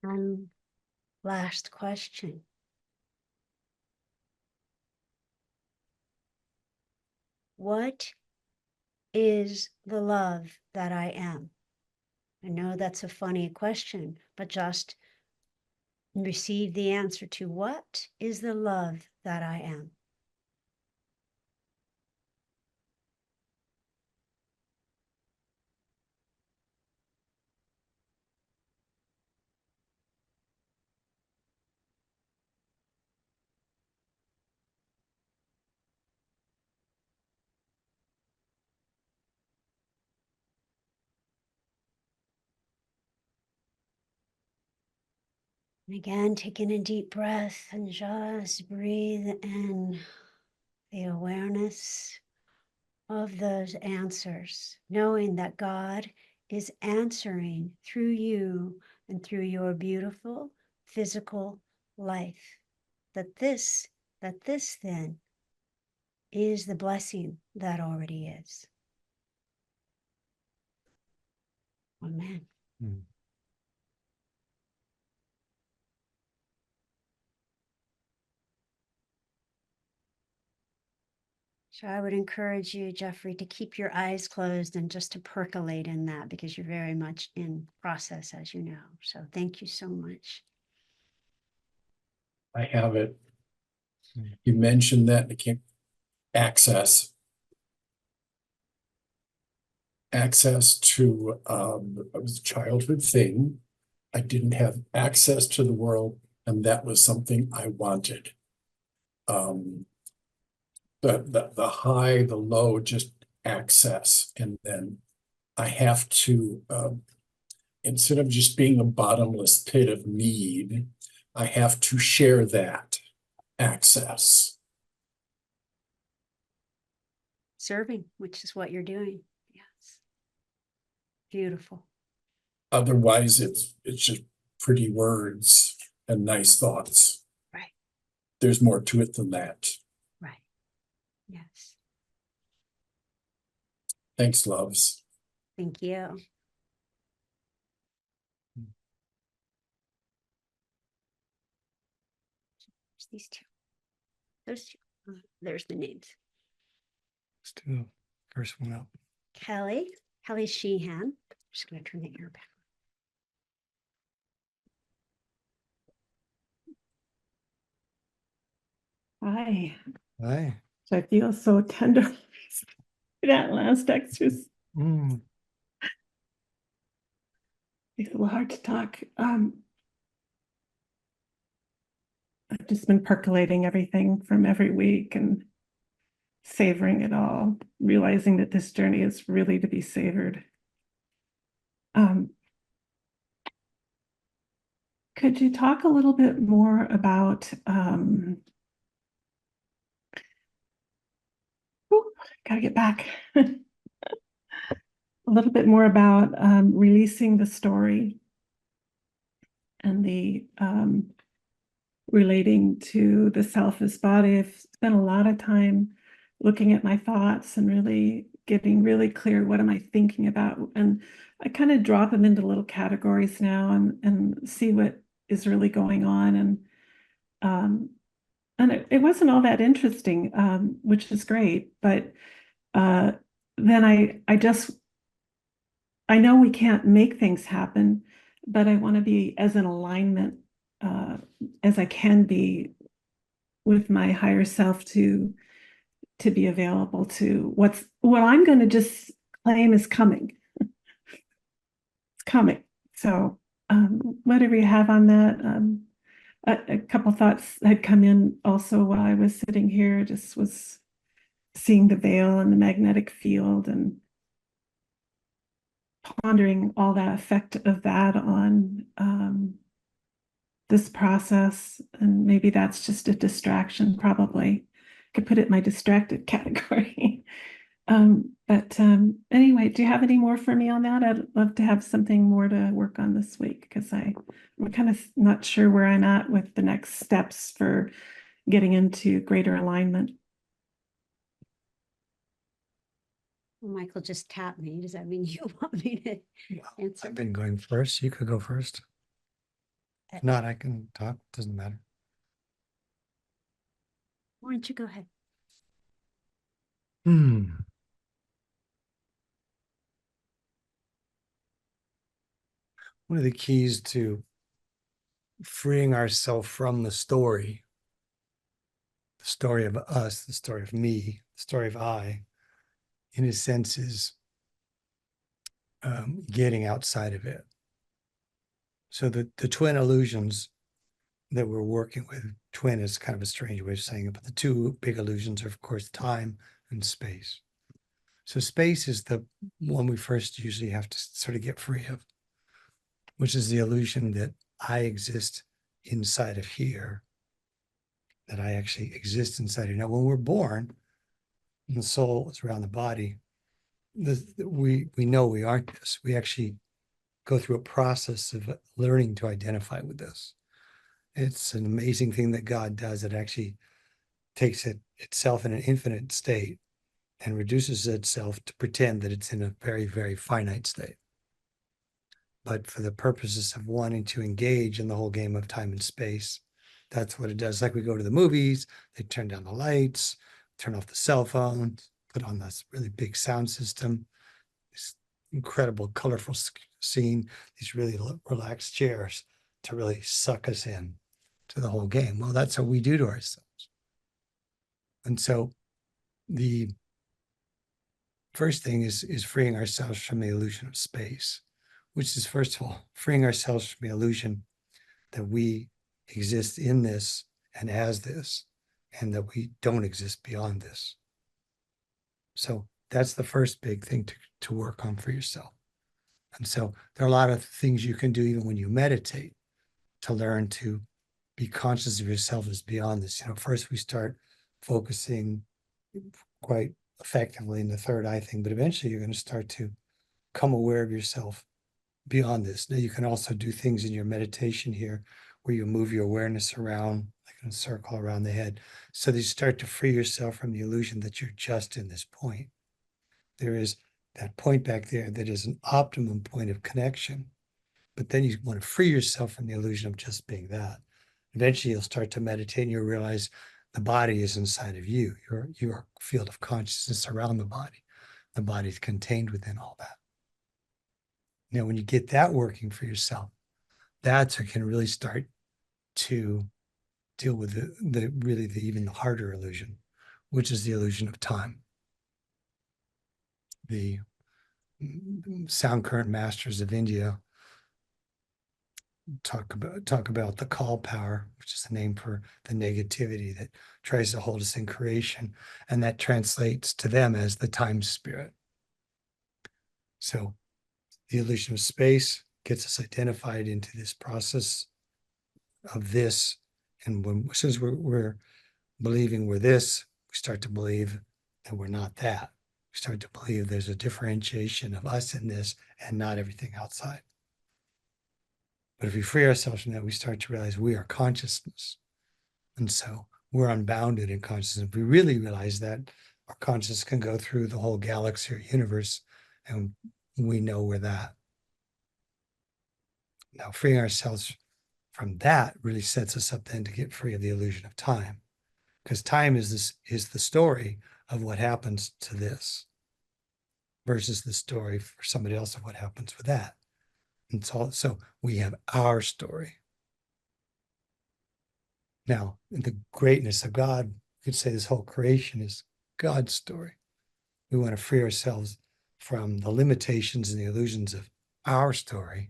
And last question. What is the love that I am? I know that's a funny question, but just receive the answer to what is the love that I am? And again, taking a deep breath and just breathe in the awareness of those answers, knowing that God is answering through you and through your beautiful physical life. That this then is the blessing that already is. Amen. Mm. So I would encourage you, Jeffrey, to keep your eyes closed and just to percolate in that, because you're very much in process, as you know. So thank you so much. I have it. Mm. You mentioned that it came access. Access to it was a childhood thing. I didn't have access to the world, and that was something I wanted. The high, the low, just access. And then I have to instead of just being a bottomless pit of need, I have to share that access. Serving, which is what you're doing. Yes. Beautiful. Otherwise, it's just pretty words and nice thoughts. Right. There's more to it than that. Right. Yes. Thanks, loves. Thank you. There's these two. Those two. There's the names. Let's do the first one up. Kelly Sheehan. I'm just going to turn the air back. Hi. Hi. I feel so tender. That last exercise. Mm. It's a little hard to talk. I've just been percolating everything from every week and savoring it all, realizing that this journey is really to be savored. Could you talk a little bit more about gotta get back. A little bit more about releasing the story and the relating to the self as body. I've spent a lot of time looking at my thoughts and really getting really clear, what am I thinking about? And I kind of drop them into little categories now and see what is really going on. And it wasn't all that interesting, which is great. But then I know we can't make things happen, but I want to be as in alignment as I can be with my higher self to be available to what I'm going to just claim is coming. It's coming. So whatever you have on that. A couple thoughts had come in also while I was sitting here, just was seeing the veil and the magnetic field, and pondering all the effect of that on this process, and maybe that's just a distraction. Probably could put it in my distracted category. But anyway, do you have any more for me on that? I'd love to have something more to work on this week, because I'm kind of not sure where I'm at with the next steps for getting into greater alignment. Michael just tapped me. Does that mean you want me to answer? I've been going first. You could go first. If not, I can talk. Doesn't matter. Why don't you go ahead? One of the keys to freeing ourselves from the story of us, the story of me, the story of I, in a sense, is getting outside of it. So the twin illusions that we're working with, twin is kind of a strange way of saying it, but the two big illusions are, of course, time and space. So space is the one we first usually have to sort of get free of, which is the illusion that I exist inside of here, that I actually exist inside here. Now, when we're born, and the soul is around the body, we know we aren't this. We actually go through a process of learning to identify with this. It's an amazing thing that God does. It actually takes itself in an infinite state and reduces itself to pretend that it's in a very, very finite state. But for the purposes of wanting to engage in the whole game of time and space, that's what it does. Like we go to the movies, they turn down the lights, turn off the cell phone, put on this really big sound system, this incredible, colorful scene, these really relaxed chairs to really suck us in to the whole game. Well, that's what we do to ourselves. And so the first thing is freeing ourselves from the illusion of space, which is, first of all, freeing ourselves from the illusion that we exist in this and as this, and that we don't exist beyond this. So that's the first big thing to work on for yourself. And so there are a lot of things you can do even when you meditate to learn to be conscious of yourself as beyond this. First we start focusing quite effectively in the third eye thing, but eventually you're going to start to come aware of yourself beyond this. Now you can also do things in your meditation here where you move your awareness around like in a circle around the head, so that you start to free yourself from the illusion that you're just in this point. There is that point back there that is an optimum point of connection, but then you want to free yourself from the illusion of just being that. Eventually you'll start to meditate and you'll realize the body is inside of you. Your field of consciousness around the body. The body is contained within all that. Now, when you get that working for yourself, that's what can really start to deal with even the harder illusion, which is the illusion of time. The sound current masters of India talk about the call power, which is the name for the negativity that tries to hold us in creation, and that translates to them as the time spirit. So the illusion of space gets us identified into this process of this, and as soon as we're believing we're this, we start to believe that we're not that. We start to believe there's a differentiation of us in this and not everything outside. But if we free ourselves from that, we start to realize we are consciousness. And so we're unbounded in consciousness. If we really realize that, our consciousness can go through the whole galaxy or universe, and we know we're that. Now, freeing ourselves from that really sets us up then to get free of the illusion of time. Because time is the story of what happens to this versus the story for somebody else of what happens with that. And so we have our story. Now, in the greatness of God, you could say this whole creation is God's story. We want to free ourselves from the limitations and the illusions of our story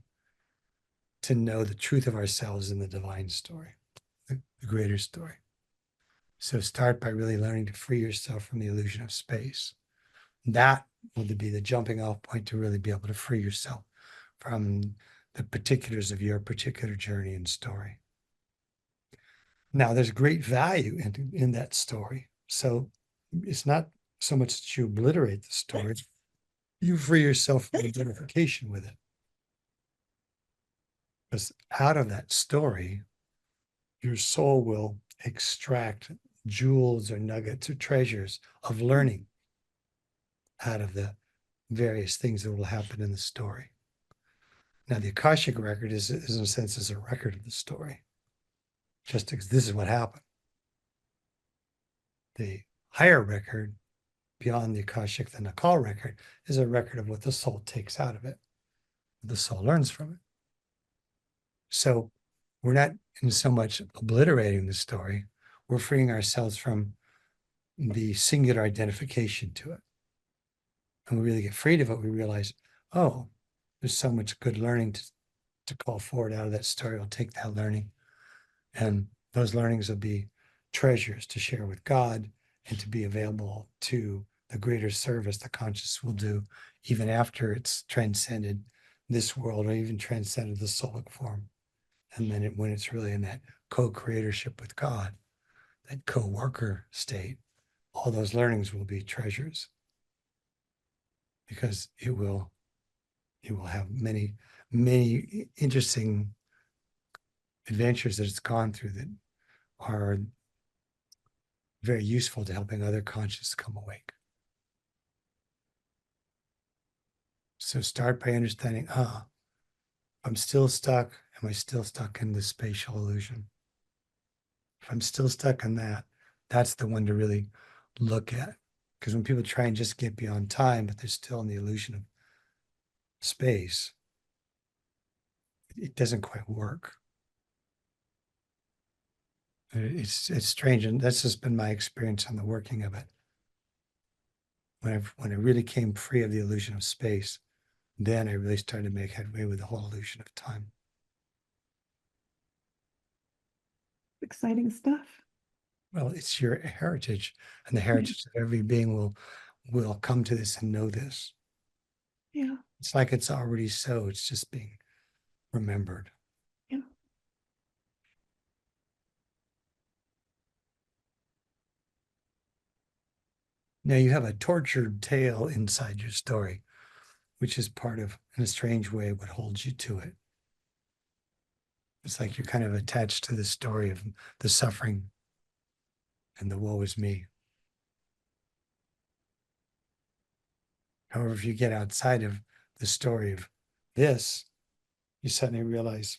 to know the truth of ourselves in the divine story, the greater story. So start by really learning to free yourself from the illusion of space. that will be the jumping off point to really be able to free yourself from the particulars of your particular journey and story. Now, there's great value in that story. So it's not so much that you obliterate the story, you free yourself from identification with it. Because out of that story, your soul will extract jewels or nuggets or treasures of learning out of the various things that will happen in the story. Now, the Akashic record is in a sense, is a record of the story. Just because this is what happened. The higher record, beyond the Akashic, the Nakal record, is a record of what the soul takes out of it. The soul learns from it. So we're not in so much obliterating the story, we're freeing ourselves from the singular identification to it. And we really get freed of it, we realize, oh, there's so much good learning to call forward out of that story. We'll take that learning, and those learnings will be treasures to share with God and to be available to the greater service the conscious will do even after it's transcended this world or even transcended the soulic form. And then when it's really in that co-creatorship with God, that co-worker state, all those learnings will be treasures, because it will have many, many interesting adventures that it's gone through that are very useful to helping other conscious come awake. So start by understanding, I'm still stuck. Am I still stuck in this spatial illusion? If I'm still stuck in that, that's the one to really look at. Because when people try and just get beyond time, but they're still in the illusion of space, it doesn't quite work. It's strange, and that's just been my experience on the working of it. When I really came free of the illusion of space, then I really started to make headway with the whole illusion of time. Exciting stuff. Well, it's your heritage, and the heritage of every being will come to this and know this. Yeah. It's like it's already so. It's just being remembered. Yeah. Now you have a tortured tale inside your story, which is part of, in a strange way, what holds you to it. It's like you're kind of attached to the story of the suffering and the woe is me. However, if you get outside of the story of this, you suddenly realize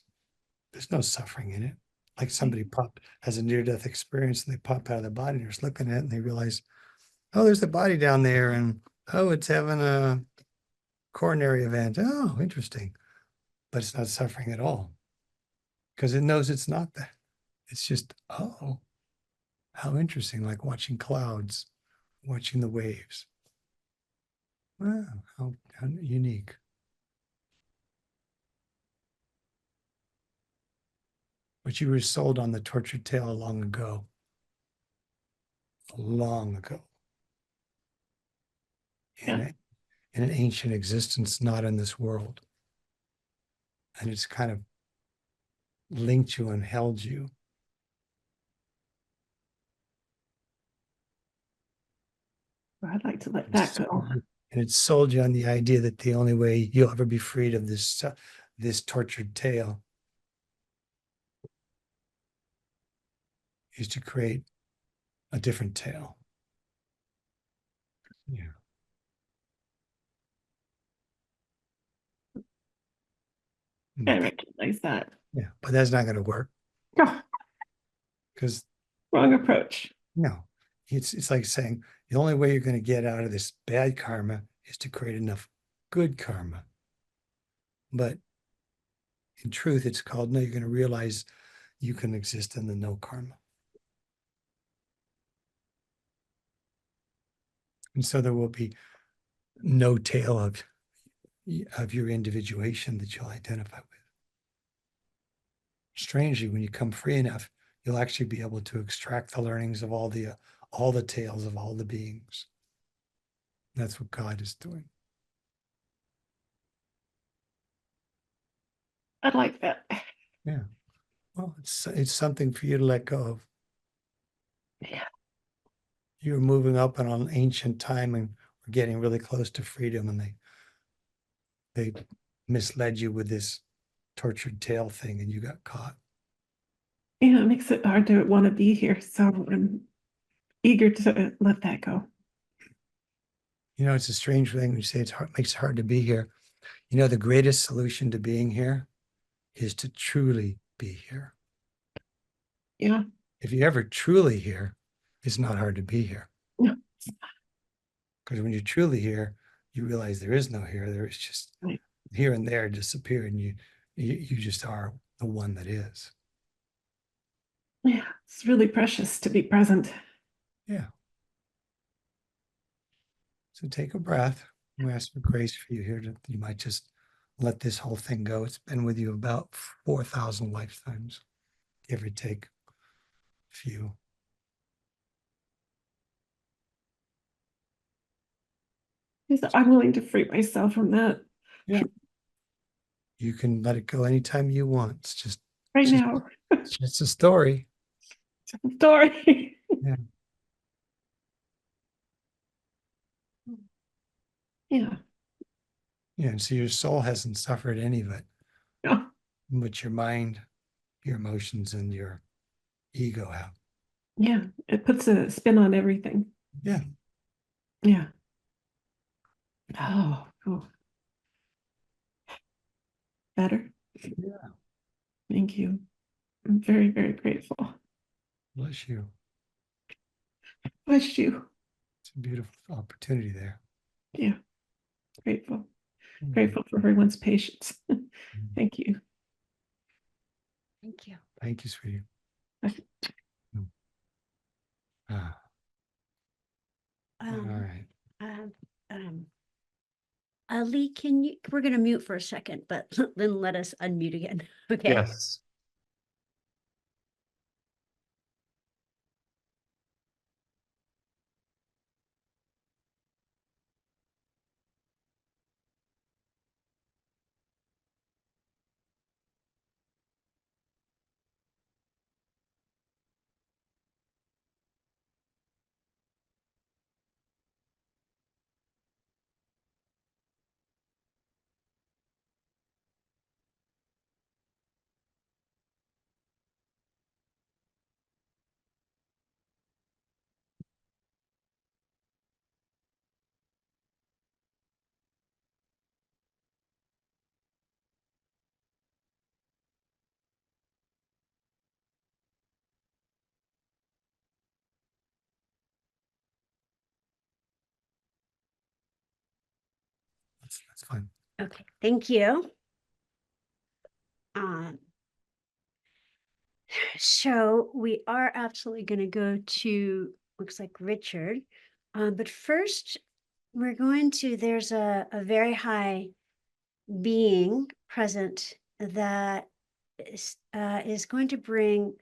there's no suffering in it. Like somebody has a near-death experience and they pop out of the body and they're just looking at it and they realize, oh, there's a body down there, and oh, it's having a coronary event. Oh, interesting. But it's not suffering at all because it knows it's not that. It's just, oh, how interesting, like watching clouds, watching the waves. Wow, how unique. But you were sold on the tortured tale long ago. Long ago. In an ancient existence, not in this world. And it's kind of linked you and held you. I'd like to let that go. And it sold you on the idea that the only way you'll ever be freed of this tortured tale is to create a different tale. Yeah. I recognize that. Yeah, but that's not going to work Oh, because wrong approach. no, it's like saying the only way you're going to get out of this bad karma is to create enough good karma. But in truth, it's called, no, you're going to realize you can exist in the no karma. And so there will be no tale of your individuation that you'll identify with. Strangely, when you come free enough, you'll actually be able to extract the learnings of all the tales of all the beings. That's what God is doing. I like that. Yeah. Well, it's something for you to let go of. Yeah. You're moving up in an ancient time and we're getting really close to freedom, and they misled you with this tortured tale thing and you got caught. Yeah, it makes it hard to want to be here. So I'm eager to let that go. You know, it's a strange thing when you say makes it hard to be here. You know, the greatest solution to being here is to truly be here. Yeah. If you're ever truly here, it's not hard to be here. No. Because when you're truly here, you realize there is no here. There is just Right. here and there disappear, and you just are the one that is. Yeah, it's really precious to be present. Yeah. So take a breath. We ask for grace for you here that you might just let this whole thing go. It's been with you about 4,000 lifetimes, give or take a few. Because I'm willing to free myself from that Yeah. You can let it go anytime you want. It's just right it's just, now. it's just a story. Story. Yeah. Yeah. Yeah. And so your soul hasn't suffered any of it, Yeah. but your mind, your emotions, and your ego have. Yeah. It puts a spin on everything. Yeah. Yeah. Oh, cool. Better. Yeah. Thank you. I'm very, very grateful. Bless you. Bless you. It's a beautiful opportunity there. Yeah. Grateful. Mhm. Grateful for everyone's patience. Thank you. Thank you. Thank you, sweetie. Okay. Ah, all Um, right. um, um, Ali, we're going to mute for a second, but then let us unmute again. Okay. Yes. That's fine. Okay. Thank you. Um, so we are absolutely going to go to, looks like Richard. But first, there's a very high being present that is going to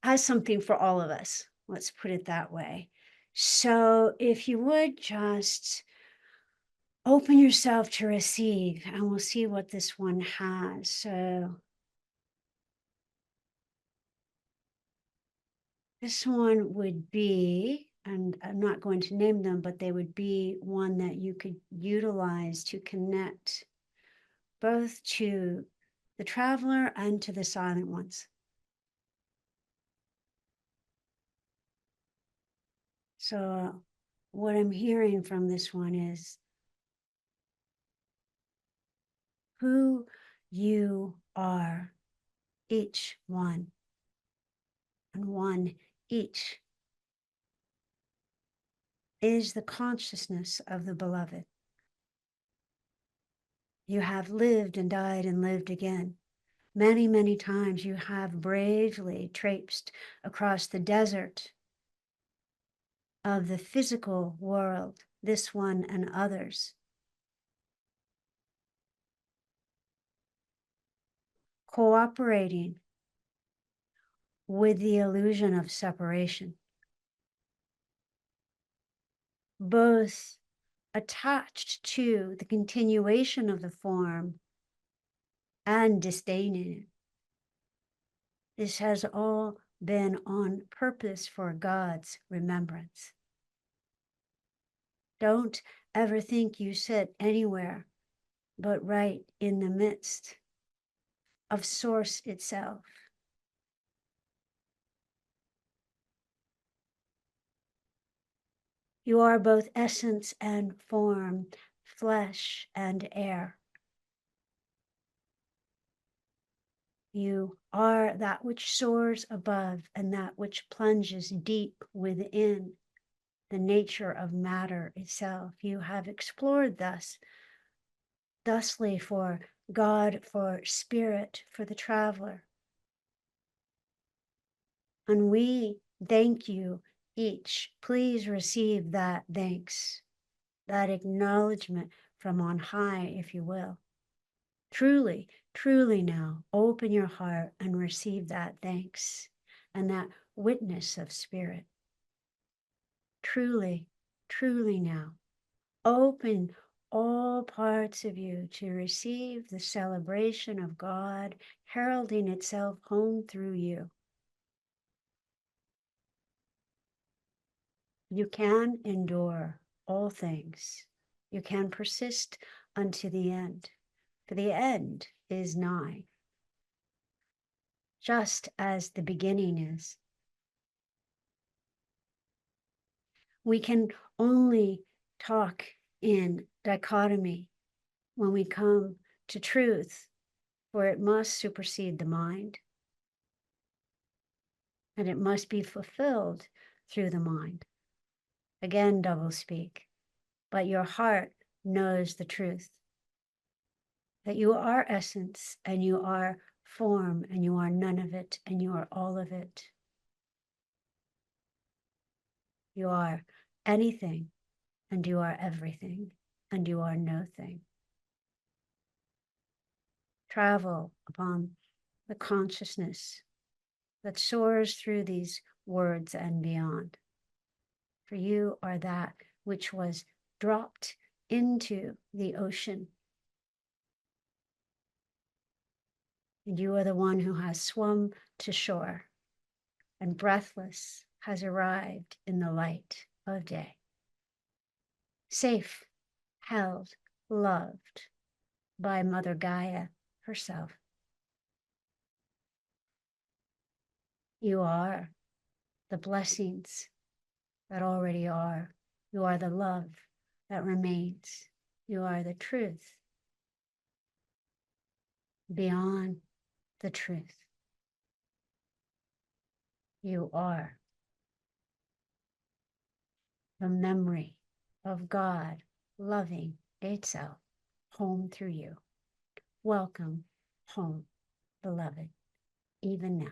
has something for all of us. Let's put it that way. So if you would just open yourself to receive, and we'll see what this one has. So this one would be, and I'm not going to name them, but they would be one that you could utilize to connect both to the traveler and to the silent ones. So what I'm hearing from this one is who you are, each one, and one each is the consciousness of the beloved. You have lived and died and lived again. Many, many times you have bravely traipsed across the desert of the physical world, this one and others, cooperating with the illusion of separation, both attached to the continuation of the form and disdaining it. This has all been on purpose for God's remembrance. Don't ever think you sit anywhere but right in the midst of Source itself. You are both essence and form, flesh and air. You are that which soars above and that which plunges deep within the nature of matter itself. You have explored thusly for God, for spirit, for the traveler. And we thank you each. Please receive that thanks, that acknowledgement from on high, if you will. Truly, truly now, open your heart and receive that thanks and that witness of spirit. Truly, truly now, open all parts of you to receive the celebration of God heralding itself home through you. You can endure all things. You can persist unto the end, for the end is nigh, just as the beginning is. We can only talk in dichotomy when we come to truth, for it must supersede the mind, and it must be fulfilled through the mind. Again, doublespeak, but your heart knows the truth, that you are essence and you are form and you are none of it and you are all of it. You are anything and you are everything and you are no thing. Travel upon the consciousness that soars through these words and beyond. For you are that which was dropped into the ocean. And you are the one who has swum to shore and breathless has arrived in the light of day. Safe, held, loved by Mother Gaia herself. You are the blessings that already are. You are the love that remains. You are the truth beyond the truth. You are the memory of God loving itself home through you. Welcome home, beloved, even now.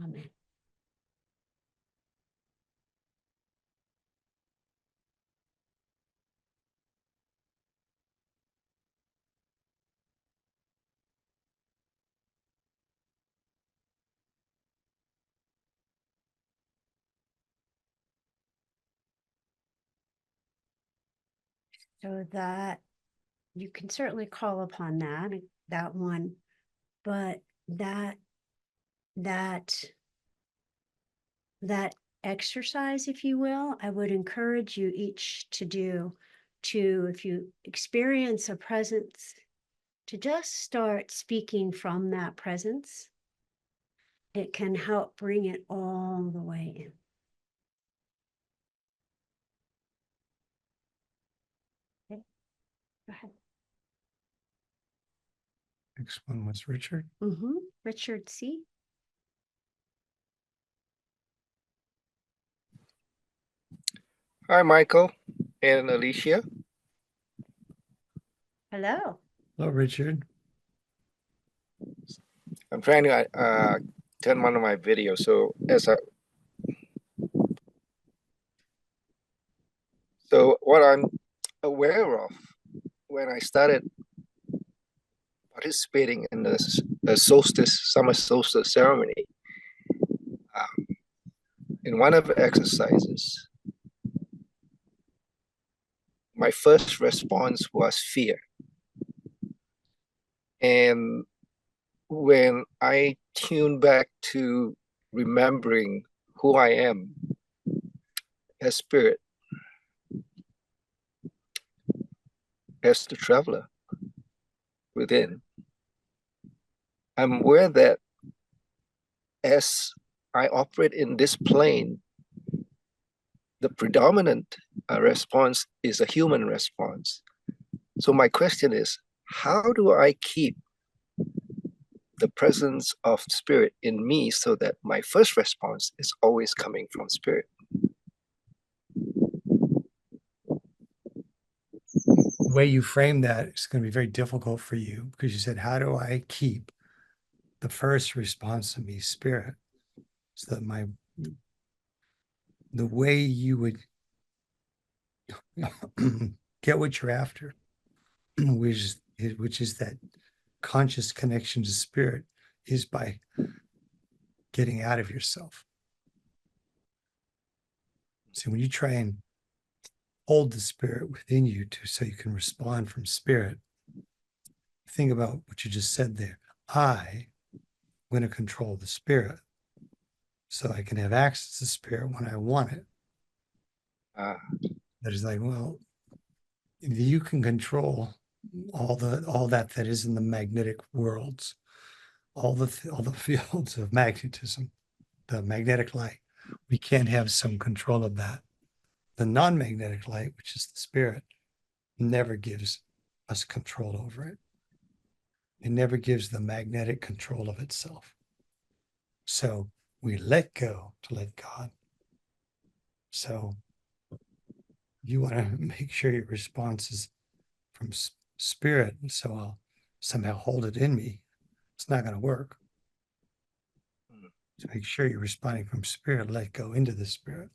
Amen. So that you can certainly call upon that one, but that exercise, if you will, I would encourage you each to do, if you experience a presence, to just start speaking from that presence. It can help bring it all the way in. Okay, go ahead. Next one was Richard. Richard C. Hi, Michael and Alicia. Hello. Hello, Richard. I'm trying to turn one of my videos. So what I'm aware of when I started participating in the summer solstice ceremony, in one of the exercises, my first response was fear. And when I tune back to remembering who I am as spirit, as the traveler within, I'm aware that as I operate in this plane, the predominant response is a human response. So my question is, how do I keep the presence of spirit in me so that my first response is always coming from spirit? The way you frame that is going to be very difficult for you, because you said, how do I keep the first response of me spirit? So that the way you would get what you're after, which is that conscious connection to spirit, is by getting out of yourself. So when you try and hold the spirit within you so you can respond from spirit, think about what you just said there. I'm going to control the spirit so I can have access to spirit when I want it. That is like, well, you can control all that is in the magnetic worlds, all the fields of magnetism, the magnetic light. We can't have some control of that. The non-magnetic light, which is the spirit, never gives us control over it. It never gives the magnetic control of itself. So we let go to let God. So you want to make sure your response is from spirit. So I'll somehow hold it in me. It's not going to work. So make sure you're responding from spirit, let go into the spirit.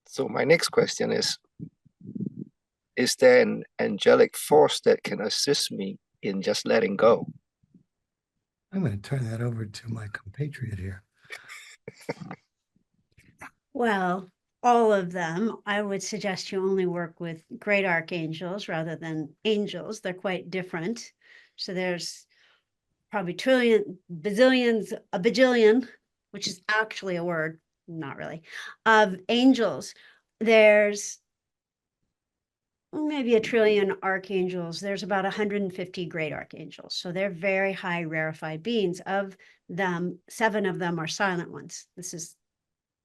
So my next question is there an angelic force that can assist me in just letting go? I'm going to turn that over to my compatriot here. Well, all of them. I would suggest you only work with great archangels rather than angels. They're quite different. So there's probably trillion, bazillions, a bajillion, which is actually a word, not really, of angels. There's maybe a trillion archangels. There's about 150 great archangels. So they're very high rarefied beings. Of them, 7 of them are silent ones. This is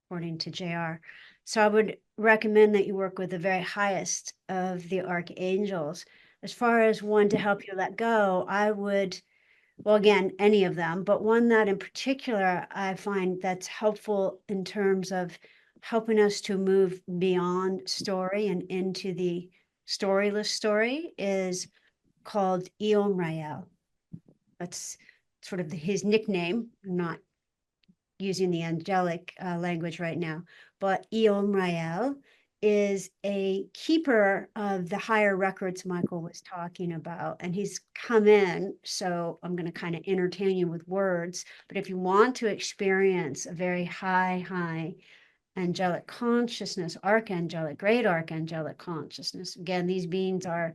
according to JR. So I would recommend that you work with the very highest of the archangels. As far as one to help you let go, I would, well, again, any of them, but one that in particular I find that's helpful in terms of helping us to move beyond story and into the storyless story is called Eom Rael. That's sort of his nickname. I'm not using the angelic language right now, but Eom Rael is a keeper of the higher records Michael was talking about, and he's come in. So I'm going to kind of entertain you with words, but if you want to experience a very high angelic consciousness, archangelic, great archangelic consciousness, again, these beings are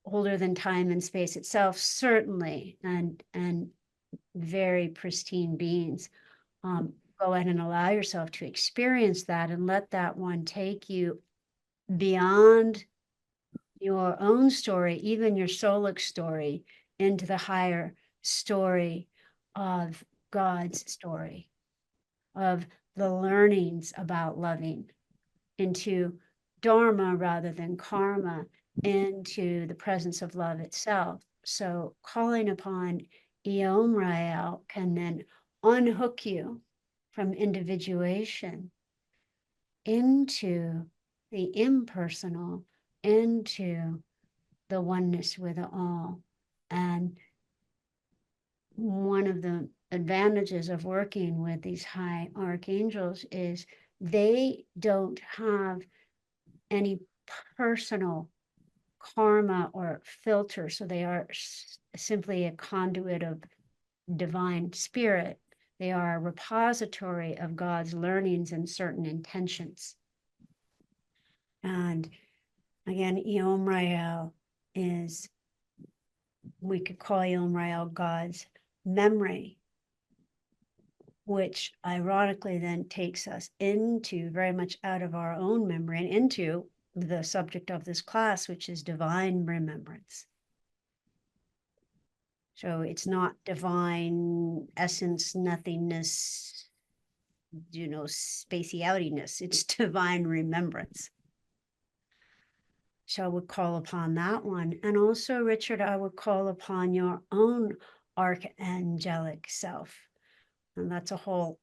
older than time and space itself, certainly, and very pristine beings. Go ahead and allow yourself to experience that and let that one take you beyond your own story, even your soulic story, into the higher story of God's story, of the learnings about loving, into dharma rather than karma, into the presence of love itself. So calling upon Eom Rael can then unhook you from individuation into the impersonal, into the oneness with all. And one of the advantages of working with these high archangels is they don't have any personal karma or filter. So they are simply a conduit of divine spirit. They are a repository of God's learnings and certain intentions. And again, Yom Rael is, we could call Yom Rael God's memory, which ironically then takes us into very much out of our own memory and into the subject of this class, which is divine remembrance. So it's not divine essence, nothingness, spatialityness. It's divine remembrance. So I would call upon that one. And also, Richard, I would call upon your own archangelic self. And that's a whole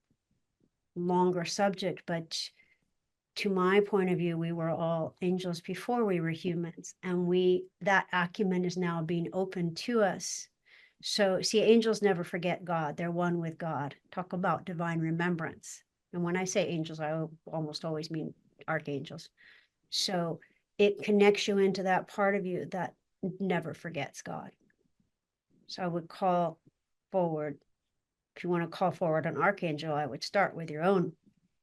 longer subject, but to my point of view, we were all angels before we were humans, and that acumen is now being opened to us. So see, angels never forget God. They're one with God. Talk about divine remembrance. And when I say angels, I almost always mean archangels. So it connects you into that part of you that never forgets God. So I would call forward, if you want to call forward an archangel, I would start with your own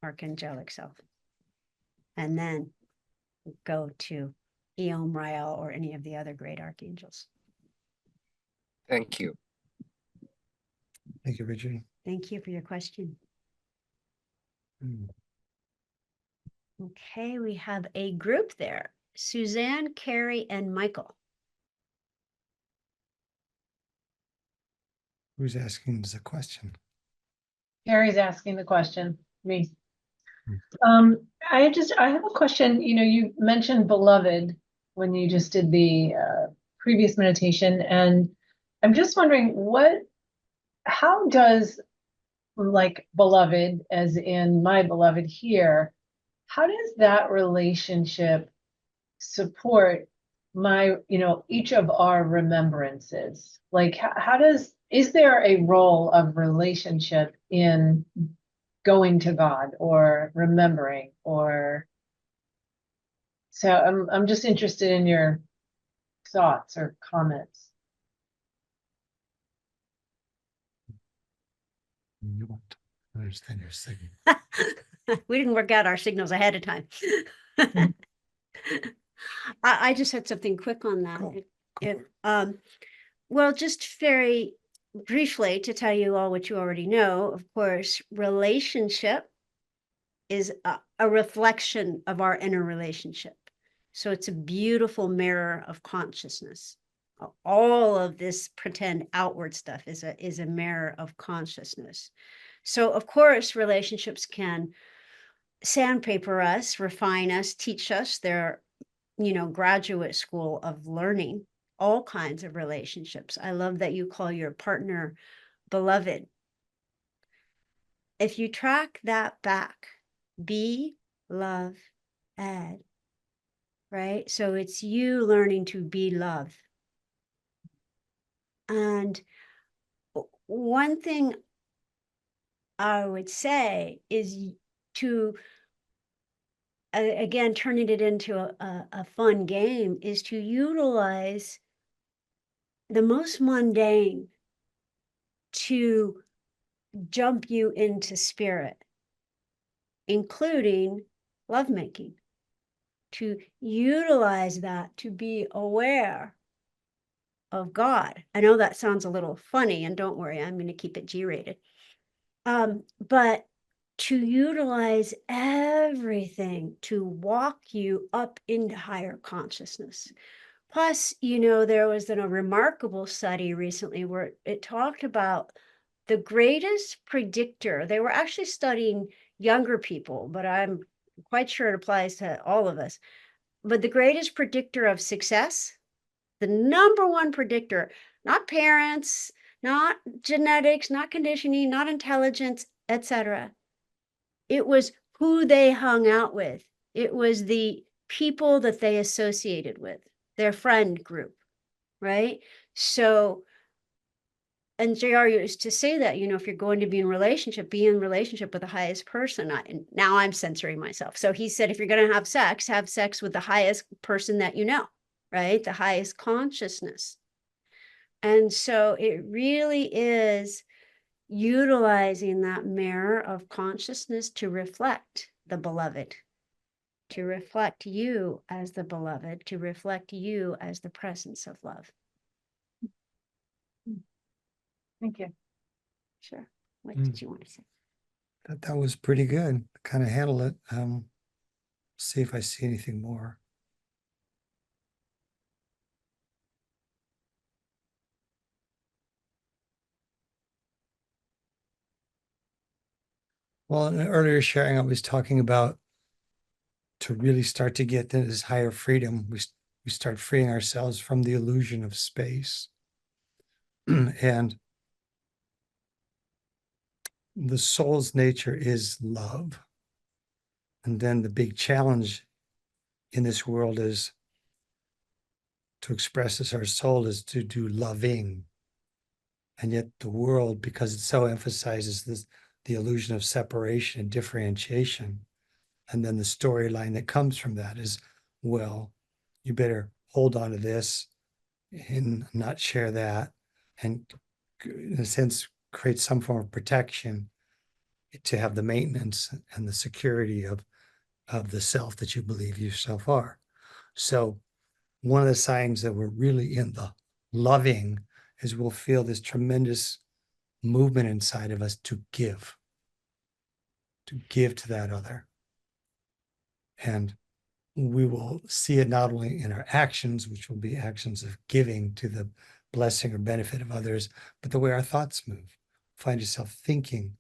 archangelic self, and then go to Eom Rael or any of the other great archangels. Thank you. Thank you, Richard. Thank you for your question. Okay, we have a group there. Suzanne, Carrie, and Michael. Who's asking us a question? Carrie's asking the question, me. Hmm. I have a question. You mentioned beloved when you just did the previous meditation, and I'm just wondering how does, like, beloved, as in my beloved here, how does that relationship support each of our remembrances? Like, is there a role of relationship in going to God or remembering? So I'm just interested in your thoughts or comments. You want to understand your signal. We didn't work out our signals ahead of time. I just had something quick on that. Cool. Well, just very briefly to tell you all what you already know, of course, relationship is a reflection of our inner relationship. So it's a beautiful mirror of consciousness. All of this pretend outward stuff is a mirror of consciousness. So of course, relationships can sandpaper us, refine us, teach us. They're, graduate school of learning all kinds of relationships. I love that you call your partner beloved. If you track that back, be, love, add, right? So it's you learning to be love. And one thing I would say is to, again, turning it into a fun game, is to utilize the most mundane to jump you into spirit, including lovemaking, to utilize that to be aware of God. I know that sounds a little funny, and don't worry, I'm going to keep it G-rated. But to utilize everything to walk you up into higher consciousness. Plus, there was a remarkable study recently where it talked about the greatest predictor. They were actually studying younger people, but I'm quite sure it applies to all of us. But the greatest predictor of success, the number one predictor, not parents, not genetics, not conditioning, not intelligence, etc. It was who they hung out with. It was the people that they associated with, their friend group, right? So, and JR used to say that, if you're going to be in relationship, be in relationship with the highest person. And now I'm censoring myself. So he said, if you're going to have sex with the highest person that you know, right? The highest consciousness. And so it really is, utilizing that mirror of consciousness to reflect the beloved, to reflect you as the beloved, to reflect you as the presence of love. Thank you. Sure. What did you want to say? That was pretty good. Kind of handle it. See if I see anything more. Well, in an earlier sharing, I was talking about to really start to get this higher freedom, we start freeing ourselves from the illusion of space. And the soul's nature is love. And then the big challenge in this world is to express as our soul is to do loving. And yet the world, because it so emphasizes this, the illusion of separation and differentiation, and then the storyline that comes from that is, well, you better hold on to this and not share that, and in a sense create some form of protection to have the maintenance and the security of the self that you believe yourself are. So one of the signs that we're really in the loving is we'll feel this tremendous movement inside of us to give to that other. And we will see it not only in our actions, which will be actions of giving to the blessing or benefit of others, but the way our thoughts move. Find yourself thinking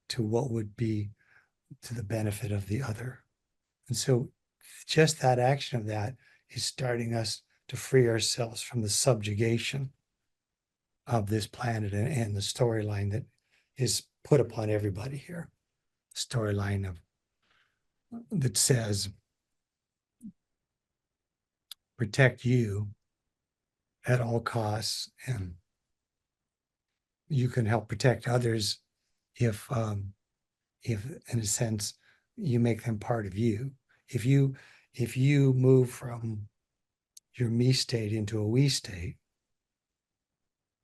to what would be to the benefit of the other. And so just that action of that is starting us to free ourselves from the subjugation of this planet and the storyline that is put upon everybody here. Storyline of that says, protect you at all costs, and you can help protect others if in a sense you make them part of you. If you move from your me state into a we state,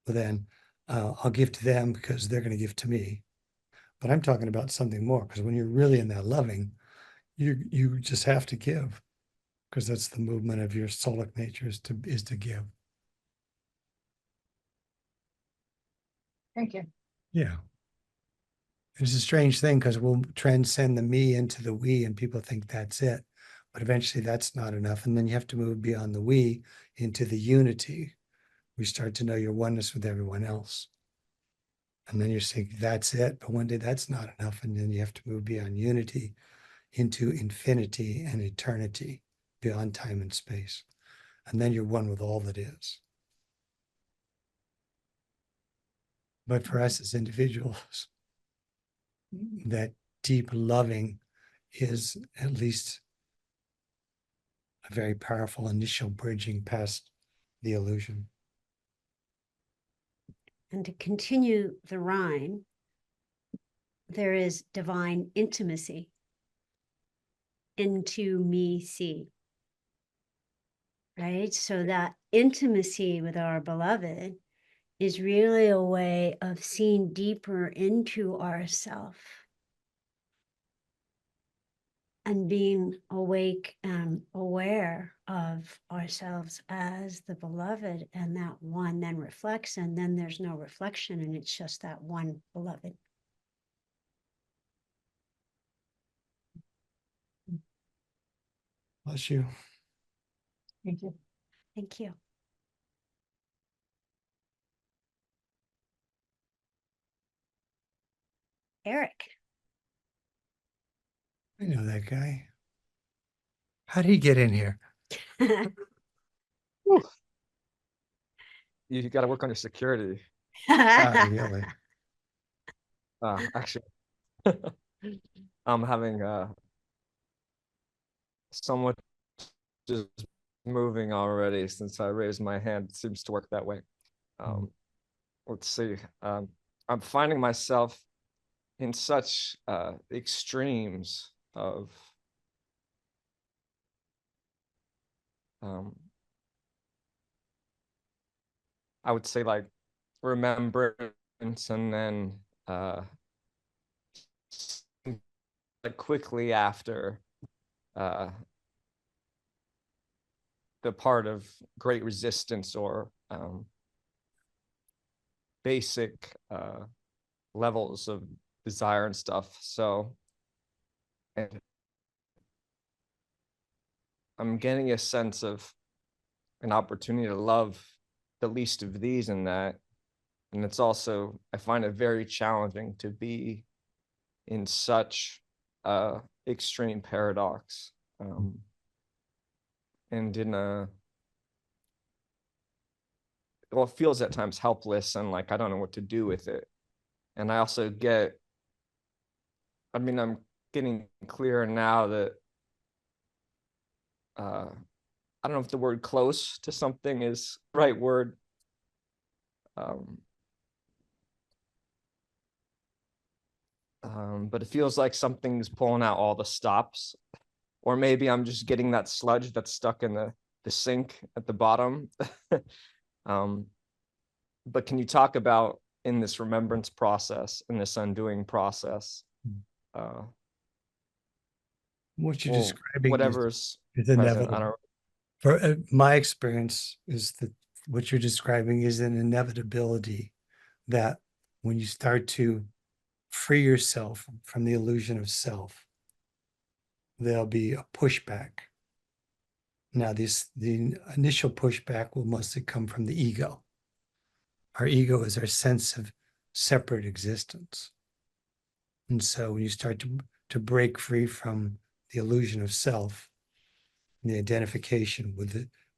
well then I'll give to them because they're going to give to me. But I'm talking about something more, because when you're really in that loving, you just have to give, because that's the movement of your soulic nature is to give. Thank you. Yeah. It's a strange thing because we'll transcend the me into the we, and people think that's it. But eventually that's not enough. And then you have to move beyond the we into the unity. We start to know your oneness with everyone else. And then you're saying that's it. But one day that's not enough. And then you have to move beyond unity into infinity and eternity, beyond time and space. And then you're one with all that is. But for us as individuals, that deep loving is at least a very powerful initial bridging past the illusion. And to continue the rhyme, there is divine intimacy. Into me see. Right? So that intimacy with our beloved is really a way of seeing deeper into ourself and being awake and aware of ourselves as the beloved, and that one then reflects, and then there's no reflection, and it's just that one beloved. Bless you. Thank you. Thank you. Eric. I know that guy. How did he get in here? You got to work on your security. Really? Actually, I'm having so much just moving already since I raised my hand. It seems to work that way. Let's see. I'm finding myself in such extremes of I would say like remembrance, and then like quickly after the part of great resistance or basic levels of desire and stuff. So, and I'm getting a sense of an opportunity to love the least of these and that. And it's also, I find it very challenging to be in such extreme paradox, and in well, it feels at times helpless and like I don't know what to do with it. And I also get, I mean, I'm getting clearer now that I don't know if the word close to something is the right word. But it feels like something's pulling out all the stops, or maybe I'm just getting that sludge that's stuck in the sink at the bottom. But can you talk about in this remembrance process, in this undoing process, What you're well, describing whatever's is present? inevitable. I don't. For my experience is that what you're describing is an inevitability that when you start to free yourself from the illusion of self, there'll be a pushback. Now, the initial pushback will mostly come from the ego. Our ego is our sense of separate existence. And so when you start to break free from the illusion of self, the identification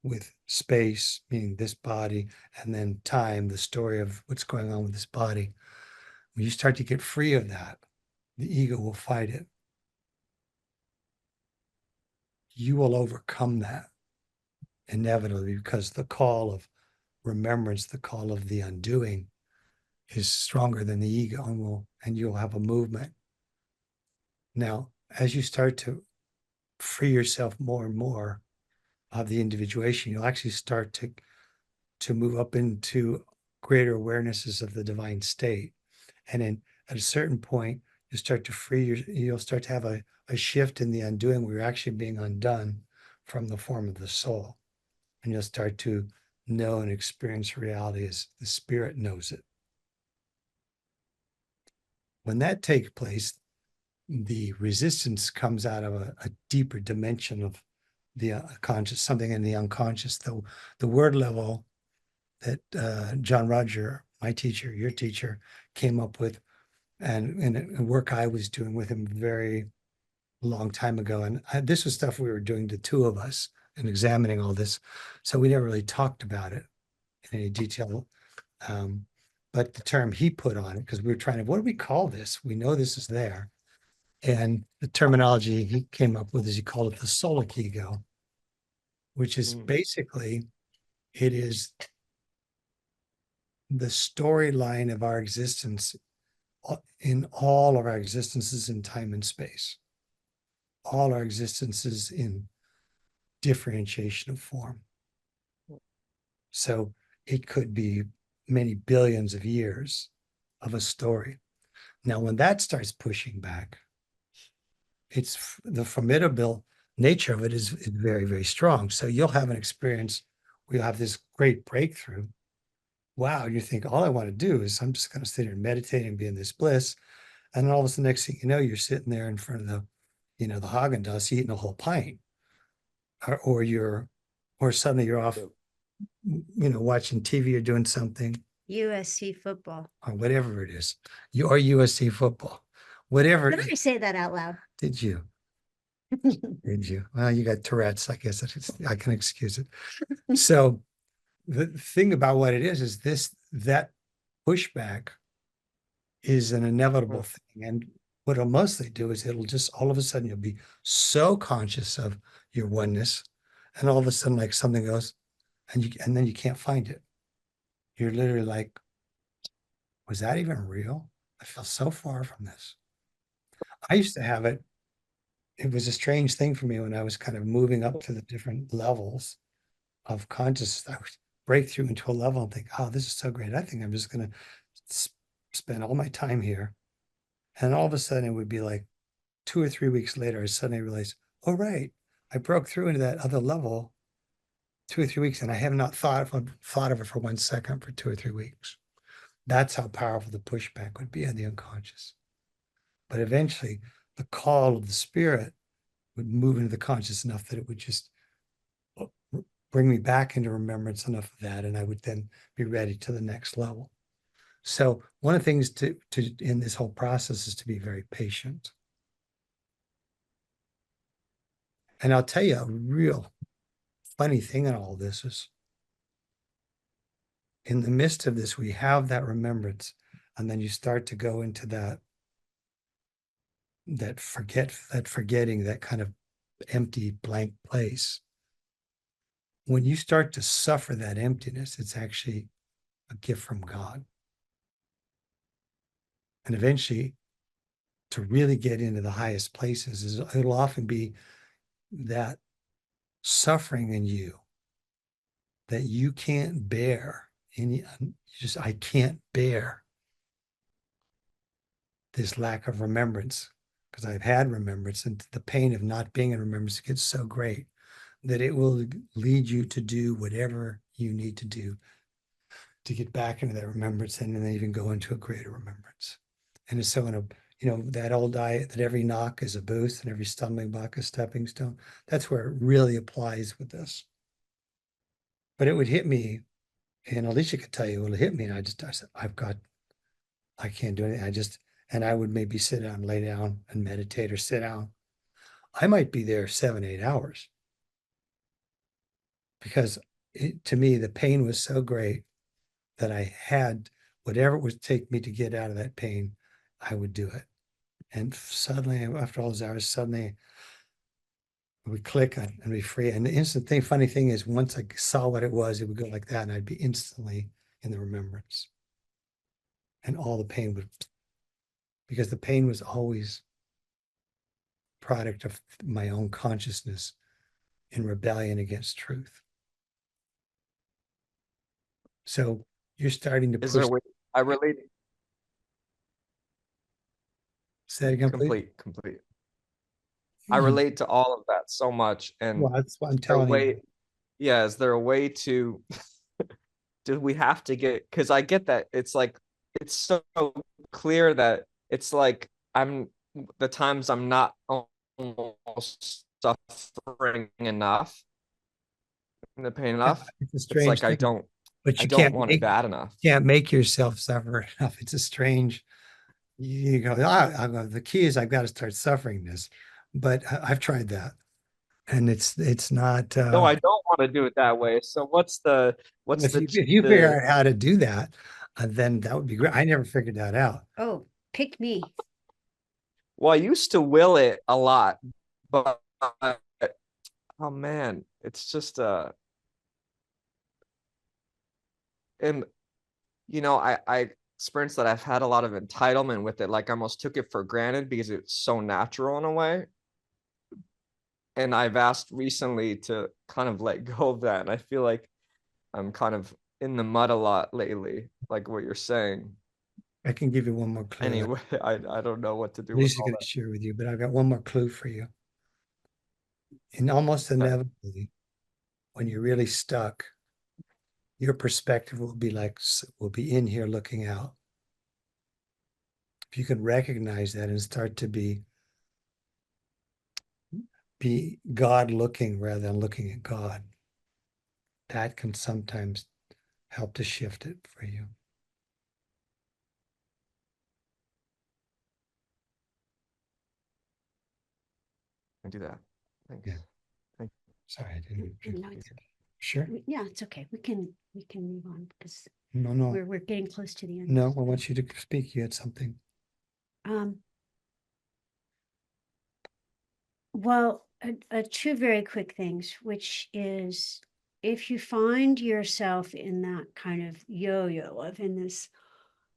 with space, meaning this body, and then time, the story of what's going on with this body, when you start to get free of that, the ego will fight it. You will overcome that inevitably because the call of remembrance, the call of the undoing is stronger than the ego, and you'll have a movement. Now, as you start to free yourself more and more of the individuation, you'll actually start to move up into greater awarenesses of the divine state. And then at a certain point, you start to you'll start to have a shift in the undoing where you're actually being undone from the form of the soul. And you'll start to know and experience reality as the spirit knows it. When that takes place, the resistance comes out of a deeper dimension of the conscious, something in the unconscious. The word level that John Roger, my teacher, your teacher, came up with, and in work I was doing with him very long time ago. And this was stuff we were doing, the two of us, and examining all this. So we never really talked about it in any detail. But the term he put on it, because we were trying to, what do we call this? We know this is there. And the terminology he came up with is he called it the solic ego, which is basically, it is the storyline of our existence in all of our existences in time and space, all our existences in differentiation of form. So it could be many billions of years of a story. Now, when that starts pushing back, it's the formidable nature of it is very, very strong. So you'll have an experience where you'll have this great breakthrough. Wow, you think all I want to do is I'm just going to sit here and meditate and be in this bliss. And then all of a sudden, next thing you know, you're sitting there in front of the Haagen-Dazs eating a whole pint. Or suddenly you're off, watching TV or doing something. USC football. Or whatever it is. Or USC football. Whatever. Did I say that out loud? Did you? Did you? Well, you got Tourette's. I guess I can excuse it. So the thing about what it is that pushback is an inevitable thing. And what it'll mostly do is it'll just all of a sudden you'll be so conscious of your oneness, and all of a sudden like something goes, and then you can't find it. You're literally like, was that even real? I feel so far from this. I used to have it. It was a strange thing for me when I was kind of moving up to the different levels of consciousness. I would break through into a level and think, oh, this is so great. I think I'm just going to spend all my time here. And all of a sudden it would be like 2 or 3 weeks later, I suddenly realized, oh, right, I broke through into that other level 2 or 3 weeks, and I have not thought of it for 1 second for 2 or 3 weeks. That's how powerful the pushback would be on the unconscious. But eventually, the call of the spirit would move into the conscious enough that it would just bring me back into remembrance enough of that, and I would then be ready to the next level. So one of the things to in this whole process is to be very patient. And I'll tell you a real funny thing in all this is, in the midst of this, we have that remembrance, and then you start to go into that forgetting, that kind of empty blank place. When you start to suffer that emptiness, it's actually a gift from God. And eventually, to really get into the highest places, it'll often be that suffering in you that you can't bear. And I can't bear this lack of remembrance, because I've had remembrance, and the pain of not being in remembrance gets so great that it will lead you to do whatever you need to do to get back into that remembrance, and then even go into a greater remembrance. And so that old diet that every knock is a boost and every stumbling block a stepping stone, that's where it really applies with this. But it would hit me, and Alicia could tell you, it would hit me, and I said, I can't do anything. And I would maybe sit down, lay down and meditate, or sit down. I might be there 7, 8 hours, because to me, the pain was so great that I had whatever it would take me to get out of that pain, I would do it. And suddenly, after all those hours, suddenly we click and be free. And the funny thing is, once I saw what it was, it would go like that, and I'd be instantly in the remembrance. And all the pain would, because the pain was always product of my own consciousness in rebellion against truth. So you're starting to Is there push. a way I relate? Say that again, please. Complete. I relate to all of that so much. And Well, that's what I'm is there a telling you. way, yeah, is there a way to do we have to get, because I get that it's like it's so clear that it's like the times I'm not almost suffering enough in the pain enough. It's a It's strange like I thing, but I you don't want it bad enough. can't make yourself suffer enough. It's a strange. You go, the key is I've got to start suffering this, but I've tried that, and it's not. No, I don't want to do it that way. So If you figure out how to do that, then that would be great. I never figured that out. Oh, pick me. Well, I used to will it a lot, but oh man, it's just and I experienced that I've had a lot of entitlement with it. Like I almost took it for granted because it's so natural in a way. And I've asked recently to kind of let go of that. And I feel like I'm kind of in the mud a lot lately, like what you're saying. I can give you one more clue. Anyway, I don't know what to do with Lisa's all going that. to share with you, but I've got one more clue for you. And almost inevitably, when you're really stuck, your perspective will be in here looking out. If you can recognize that and start to be God looking rather than looking at God, that can sometimes help to shift it for you. I do that. Thanks. Yeah. Thank you. Sorry, I didn't. No, it's okay. Sure. Yeah, it's okay. We can move on because No. we're getting close to the end. No, I want you to speak. You had something. Well, two very quick things, which is if you find yourself in that kind of yo-yo of in this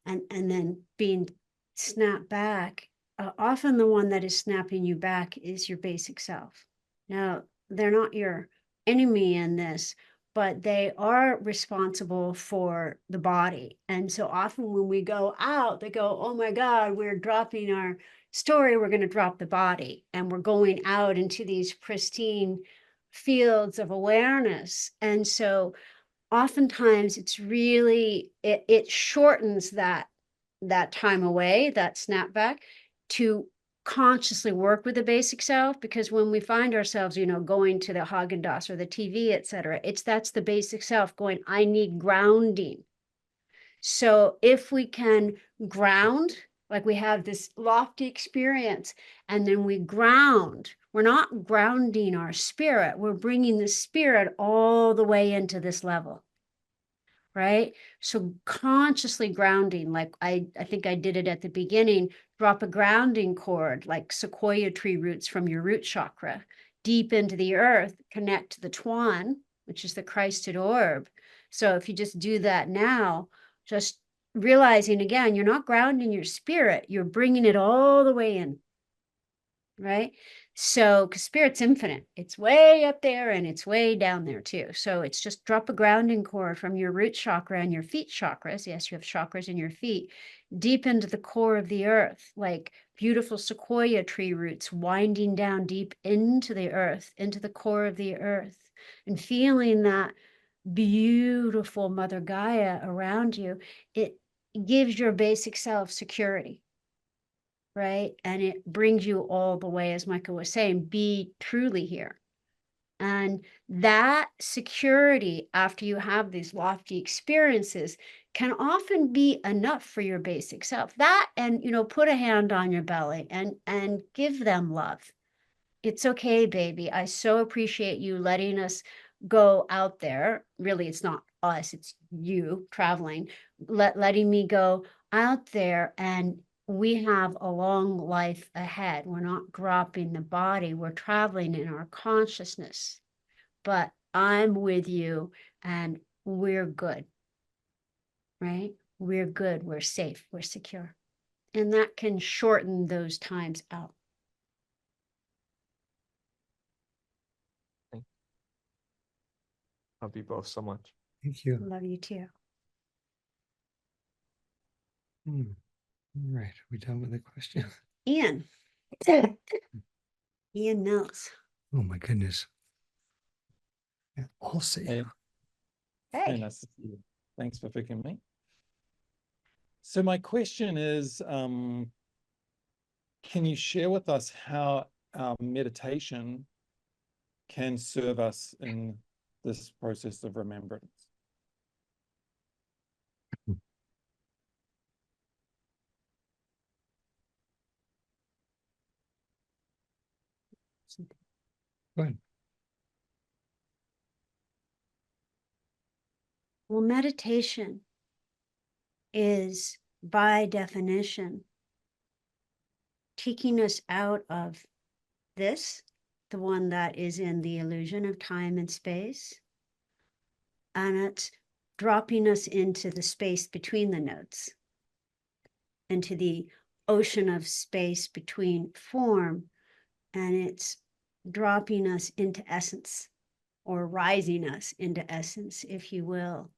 and then being snapped back, often the one that is snapping you back is your basic self. Now, they're not your enemy in this, but they are responsible for the body. And so often when we go out, they go, oh my God, we're dropping our story, we're going to drop the body. And we're going out into these pristine fields of awareness. And so oftentimes it's really, it shortens that time away, that snapback, to consciously work with the basic self, because when we find ourselves, going to the Haagen-Dazs or the TV, etc., that's the basic self going, I need grounding. So if we can ground, like we have this lofty experience, and then we ground, we're not grounding our spirit, we're bringing the spirit all the way into this level. Right? So consciously grounding, like I think I did it at the beginning, drop a grounding cord, like sequoia tree roots from your root chakra, deep into the earth, connect to the Tuan, which is the Christed orb. So if you just do that now, just realizing again, you're not grounding your spirit, you're bringing it all the way in. Right? So, because spirit's infinite, it's way up there and it's way down there too. So it's just drop a grounding cord from your root chakra and your feet chakras. Yes, you have chakras in your feet, deep into the core of the earth, like beautiful sequoia tree roots winding down deep into the earth, into the core of the earth, and feeling that beautiful Mother Gaia around you. It gives your basic self security. Right? And it brings you all the way, as Michael was saying, be truly here. And that security, after you have these lofty experiences, can often be enough for your basic self. That, and put a hand on your belly and give them love. It's okay, baby. I so appreciate you letting us go out there. Really, it's not us, it's you traveling, letting me go out there, and we have a long life ahead. We're not dropping the body, we're traveling in our consciousness. But I'm with you and we're good, right? We're good, we're safe, we're secure. And that can shorten those times out. Love you both so much. Thank you. Love you too. All right, we done with the question? Ian. Ian Mills. Oh my goodness. Yeah, I'll see. Hey, Hey. nice to see you. Thanks for picking me. So my question is, can you share with us how our meditation can serve us in this process of remembrance? Go ahead. Well, meditation is, by definition, taking us out of this, the one that is in the illusion of time and space, and it's dropping us into the space between the nodes, into the ocean of space between form, and it's dropping us into essence, or rising us into essence, if you will.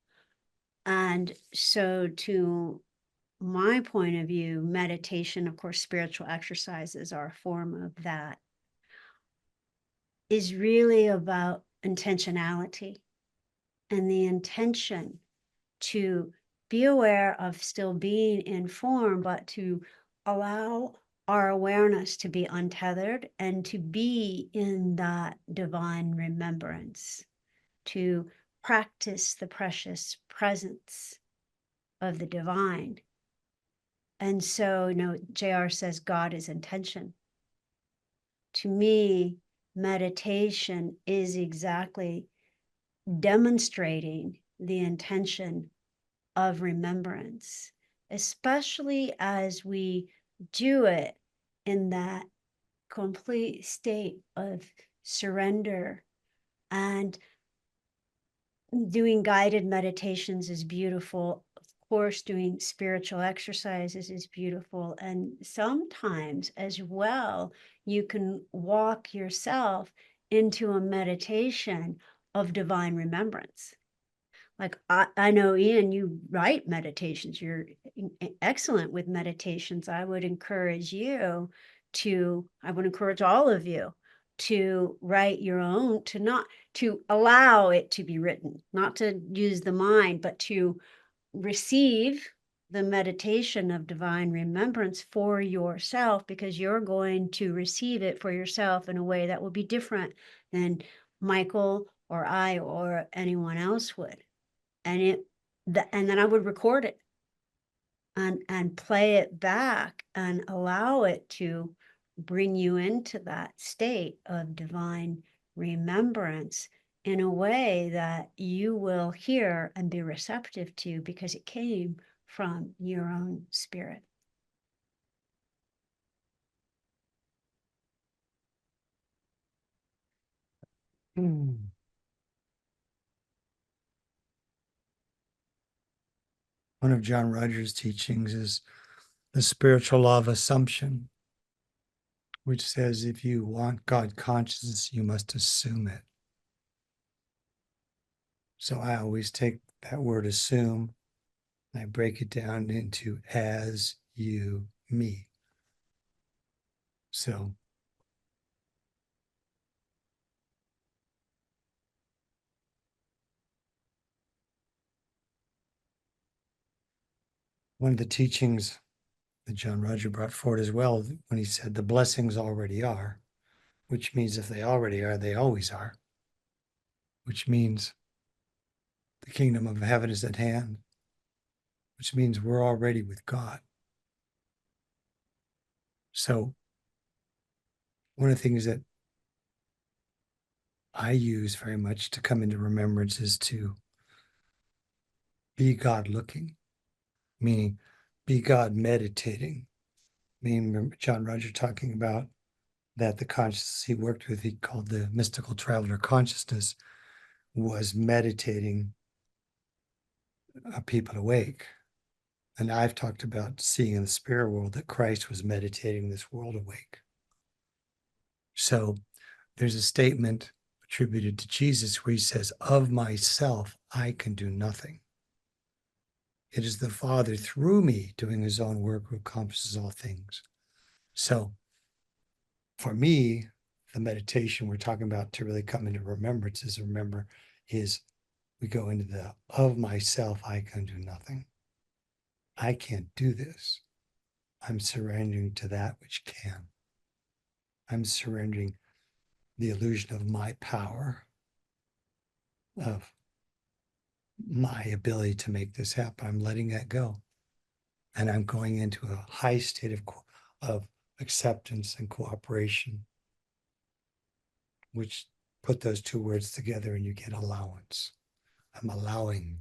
And so, to my point of view, meditation, of course, spiritual exercises are a form of that, is really about intentionality, and the intention to be aware of still being in form, but to allow our awareness to be untethered and to be in that divine remembrance, to practice the precious presence of the divine. And so, JR says God is intention. To me, meditation is exactly demonstrating the intention of remembrance, especially as we do it in that complete state of surrender. And doing guided meditations is beautiful. Of course, doing spiritual exercises is beautiful. And sometimes as well, you can walk yourself into a meditation of divine remembrance. Like I know, Ian, you write meditations. You're excellent with meditations. I would encourage all of you to write your own, to allow it to be written, not to use the mind, but to receive the meditation of divine remembrance for yourself, because you're going to receive it for yourself in a way that will be different than Michael or I or anyone else would. And then I would record it and play it back and allow it to bring you into that state of divine remembrance in a way that you will hear and be receptive to, because it came from your own spirit. One of John Rogers' teachings is the spiritual law of assumption, which says if you want God consciousness, you must assume it. So I always take that word assume and I break it down into as, you, me. So one of the teachings that John Roger brought forward as well, when he said the blessings already are, which means if they already are, they always are, which means the kingdom of heaven is at hand, which means we're already with God. So one of the things that I use very much to come into remembrance is to be God looking, meaning be God meditating. Meaning John Roger talking about that the consciousness he worked with, he called the mystical traveler consciousness, was meditating people awake. And I've talked about seeing in the spirit world that Christ was meditating this world awake. So there's a statement attributed to Jesus where he says, of myself, I can do nothing. It is the Father through me doing his own work who accomplishes all things. So for me, the meditation we're talking about to really come into remembrance is we go into the of myself, I can do nothing. I can't do this. I'm surrendering to that which can. I'm surrendering the illusion of my power, of my ability to make this happen. I'm letting that go. And I'm going into a high state of acceptance and cooperation, which put those two words together and you get allowance. I'm allowing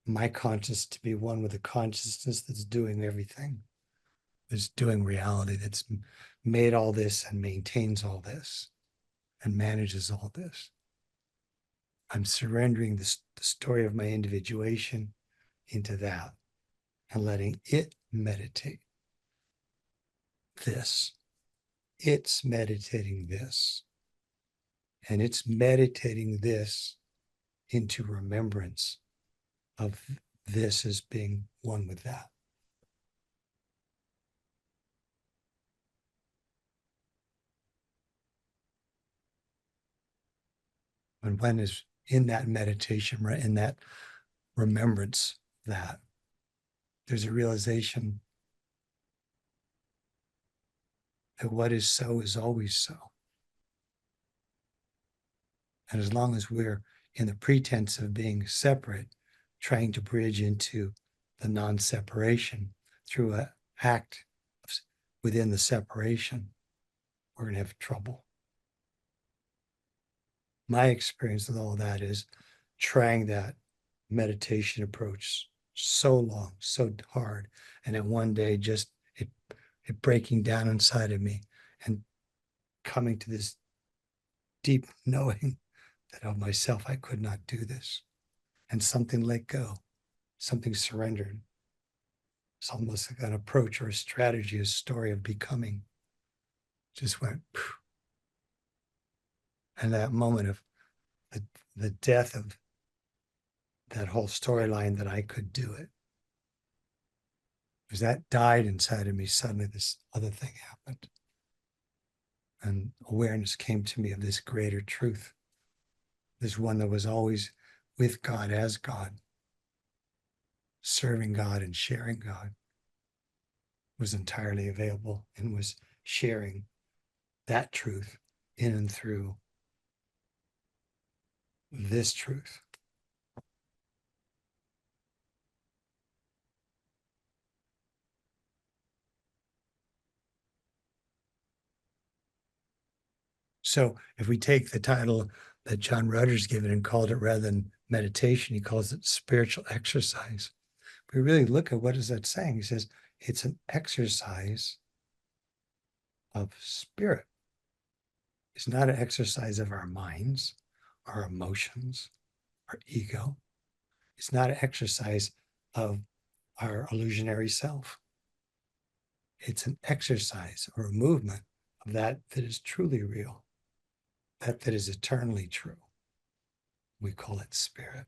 my consciousness to be one with the consciousness that's doing everything, that's doing reality, that's made all this and maintains all this and manages all this. I'm surrendering the story of my individuation into that and letting it meditate this. It's meditating this. And it's meditating this into remembrance of this as being one with that. And when is in that meditation, right, in that remembrance, that there's a realization that what is so is always so. And as long as we're in the pretense of being separate, trying to bridge into the non-separation through an act within the separation, we're going to have trouble. My experience with all of that is trying that meditation approach so long, so hard, and then one day just it breaking down inside of me and coming to this deep knowing that of myself I could not do this, and something let go, something surrendered. It's almost like an approach or a strategy, a story of becoming. Just went, phew. And that moment of the death of that whole storyline that I could do it. Because that died inside of me, suddenly this other thing happened. And awareness came to me of this greater truth, this one that was always with God as God, serving God and sharing God, was entirely available and was sharing that truth in and through this truth. So if we take the title that John Rutter's given and called it, rather than meditation, he calls it spiritual exercise. If we really look at what is that saying, he says it's an exercise of spirit. It's not an exercise of our minds, our emotions, our ego. It's not an exercise of our illusionary self. It's an exercise or a movement of that is truly real, that is eternally true. We call it spirit.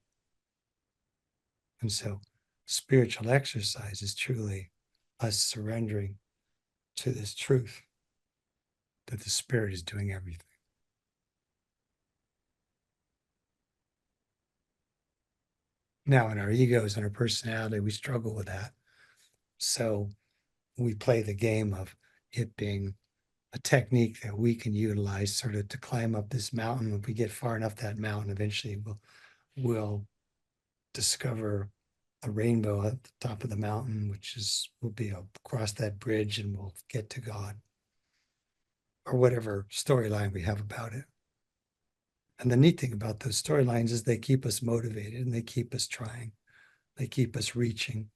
And so spiritual exercise is truly us surrendering to this truth that the spirit is doing everything. Now, in our egos and our personality, we struggle with that. So we play the game of it being a technique that we can utilize sort of to climb up this mountain. If we get far enough that mountain, eventually we'll discover a rainbow at the top of the mountain, which will be across that bridge and we'll get to God, or whatever storyline we have about it. And the neat thing about those storylines is they keep us motivated and they keep us trying. They keep us reaching.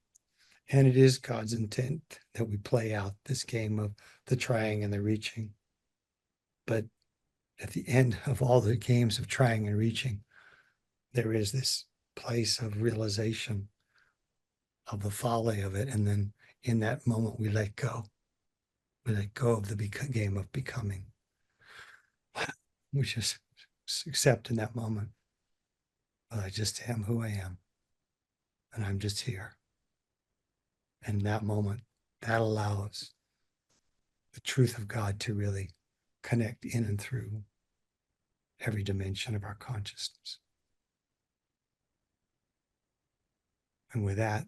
And it is God's intent that we play out this game of the trying and the reaching. But at the end of all the games of trying and reaching, there is this place of realization of the folly of it. And then in that moment, we let go. We let go of the game of becoming. We just accept in that moment, well, I just am who I am. And I'm just here. And that moment, that allows the truth of God to really connect in and through every dimension of our consciousness. And with that,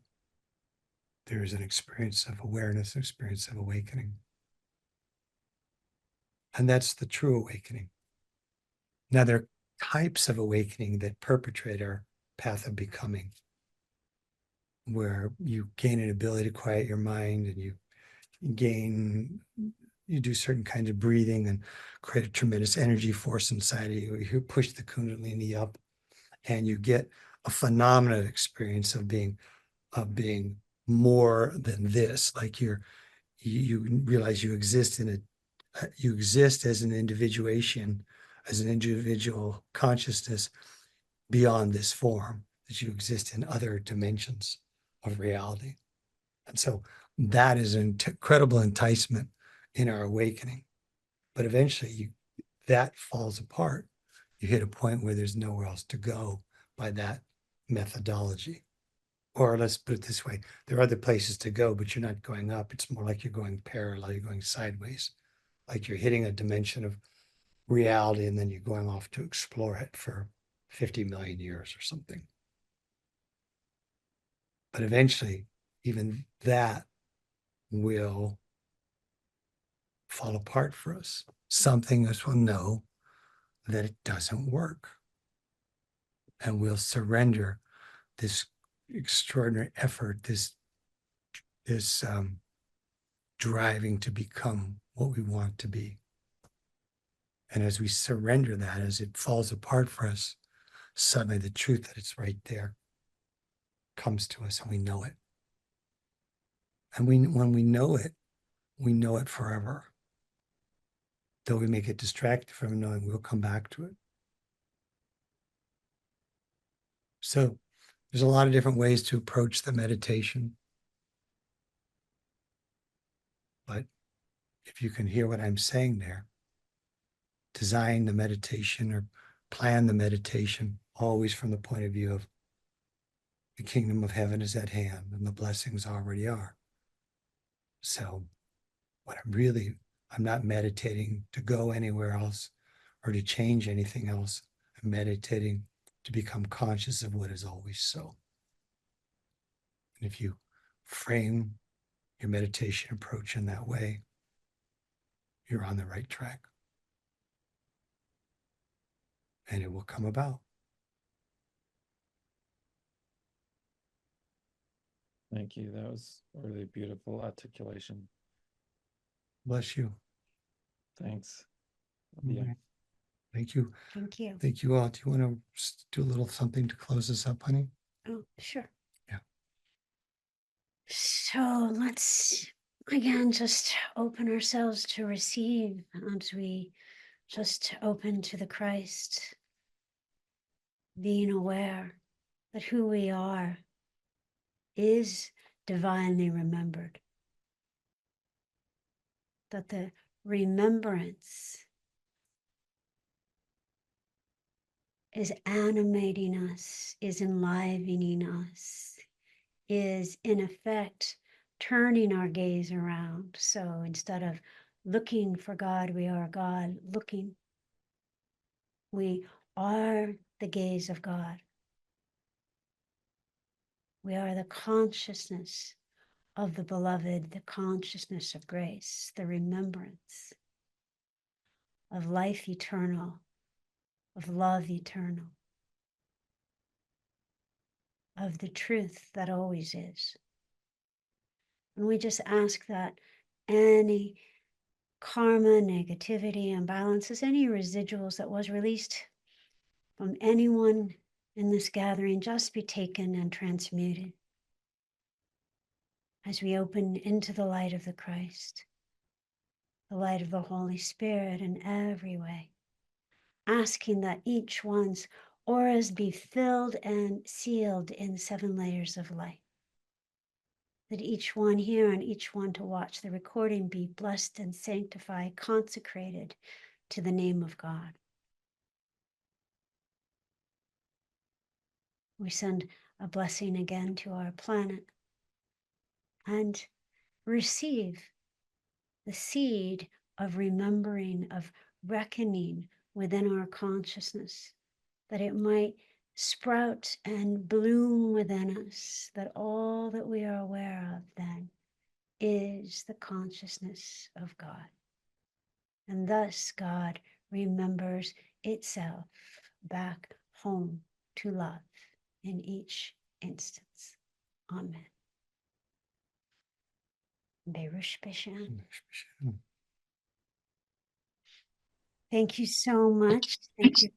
there is an experience of awareness, an experience of awakening. And that's the true awakening. Now, there are types of awakening that perpetrate our path of becoming, where you gain an ability to quiet your mind and you do certain kinds of breathing and create a tremendous energy force inside of you. You push the Kundalini up and you get a phenomenal experience of being more than this. Like you realize you exist you exist as an individuation, as an individual consciousness beyond this form, that you exist in other dimensions of reality. And so that is an incredible enticement in our awakening. But eventually that falls apart. You hit a point where there's nowhere else to go by that methodology. Or let's put it this way, there are other places to go, but you're not going up. It's more like you're going parallel, you're going sideways, like you're hitting a dimension of reality and then you're going off to explore it for 50 million years or something. But eventually, even that will fall apart for us. Something us will know that it doesn't work. And we'll surrender this extraordinary effort, this driving to become what we want to be. And as we surrender that, as it falls apart for us, suddenly the truth that it's right there comes to us and we know it. And when we know it forever. Though we may get distracted from knowing, we'll come back to it. So there's a lot of different ways to approach the meditation. But if you can hear what I'm saying there, design the meditation or plan the meditation always from the point of view of the kingdom of heaven is at hand and the blessings already are. So what I'm not meditating to go anywhere else or to change anything else. I'm meditating to become conscious of what is always so. And if you frame your meditation approach in that way, you're on the right track. And it will come about. Thank you. That was a really beautiful articulation. Bless you. Thanks. Yeah. Thank you. Thank you. Thank you all. Do you want to do a little something to close us up, honey? Oh, sure. Yeah. So let's again just open ourselves to receive as we just open to the Christ, being aware that who we are is divinely remembered, that the remembrance is animating us, is enlivening us, is in effect turning our gaze around. So instead of looking for God, we are God looking. We are the gaze of God. We are the consciousness of the beloved, the consciousness of grace, the remembrance of life eternal, of love eternal, of the truth that always is. And we just ask that any karma, negativity, imbalances, any residuals that was released from anyone in this gathering just be taken and transmuted as we open into the light of the Christ, the light of the Holy Spirit in every way, asking that each one's auras be filled and sealed in 7 layers of light, that each one here and each one to watch the recording be blessed and sanctified, consecrated to the name of God. We send a blessing again to our planet and receive the seed of remembering, of reckoning within our consciousness, that it might sprout and bloom within us, that all that we are aware of then is the consciousness of God. And thus God remembers itself back home to love in each instance. Amen. Berush Bishan. Thank you so much. Thank you.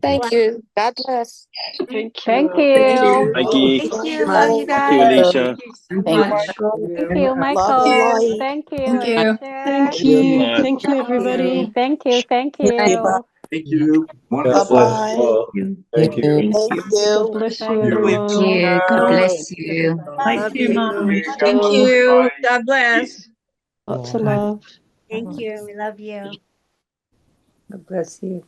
Thank you. God bless. Thank Thank you. you. Mikey. Thank you. Love you Thank you, guys. Alicia. Thank you, Love you, Michael. Lloyd. Thank you, Thank you. Alicia. Thank you. Thank you, everybody. Thank you. Thank you. Thank you. Bye-bye. Thank you. Thank God you. bless you, Thank Thank everyone. you. God bless you. Love you. Thank you. God bless. Lots of love. Thank you. We love you. God bless you.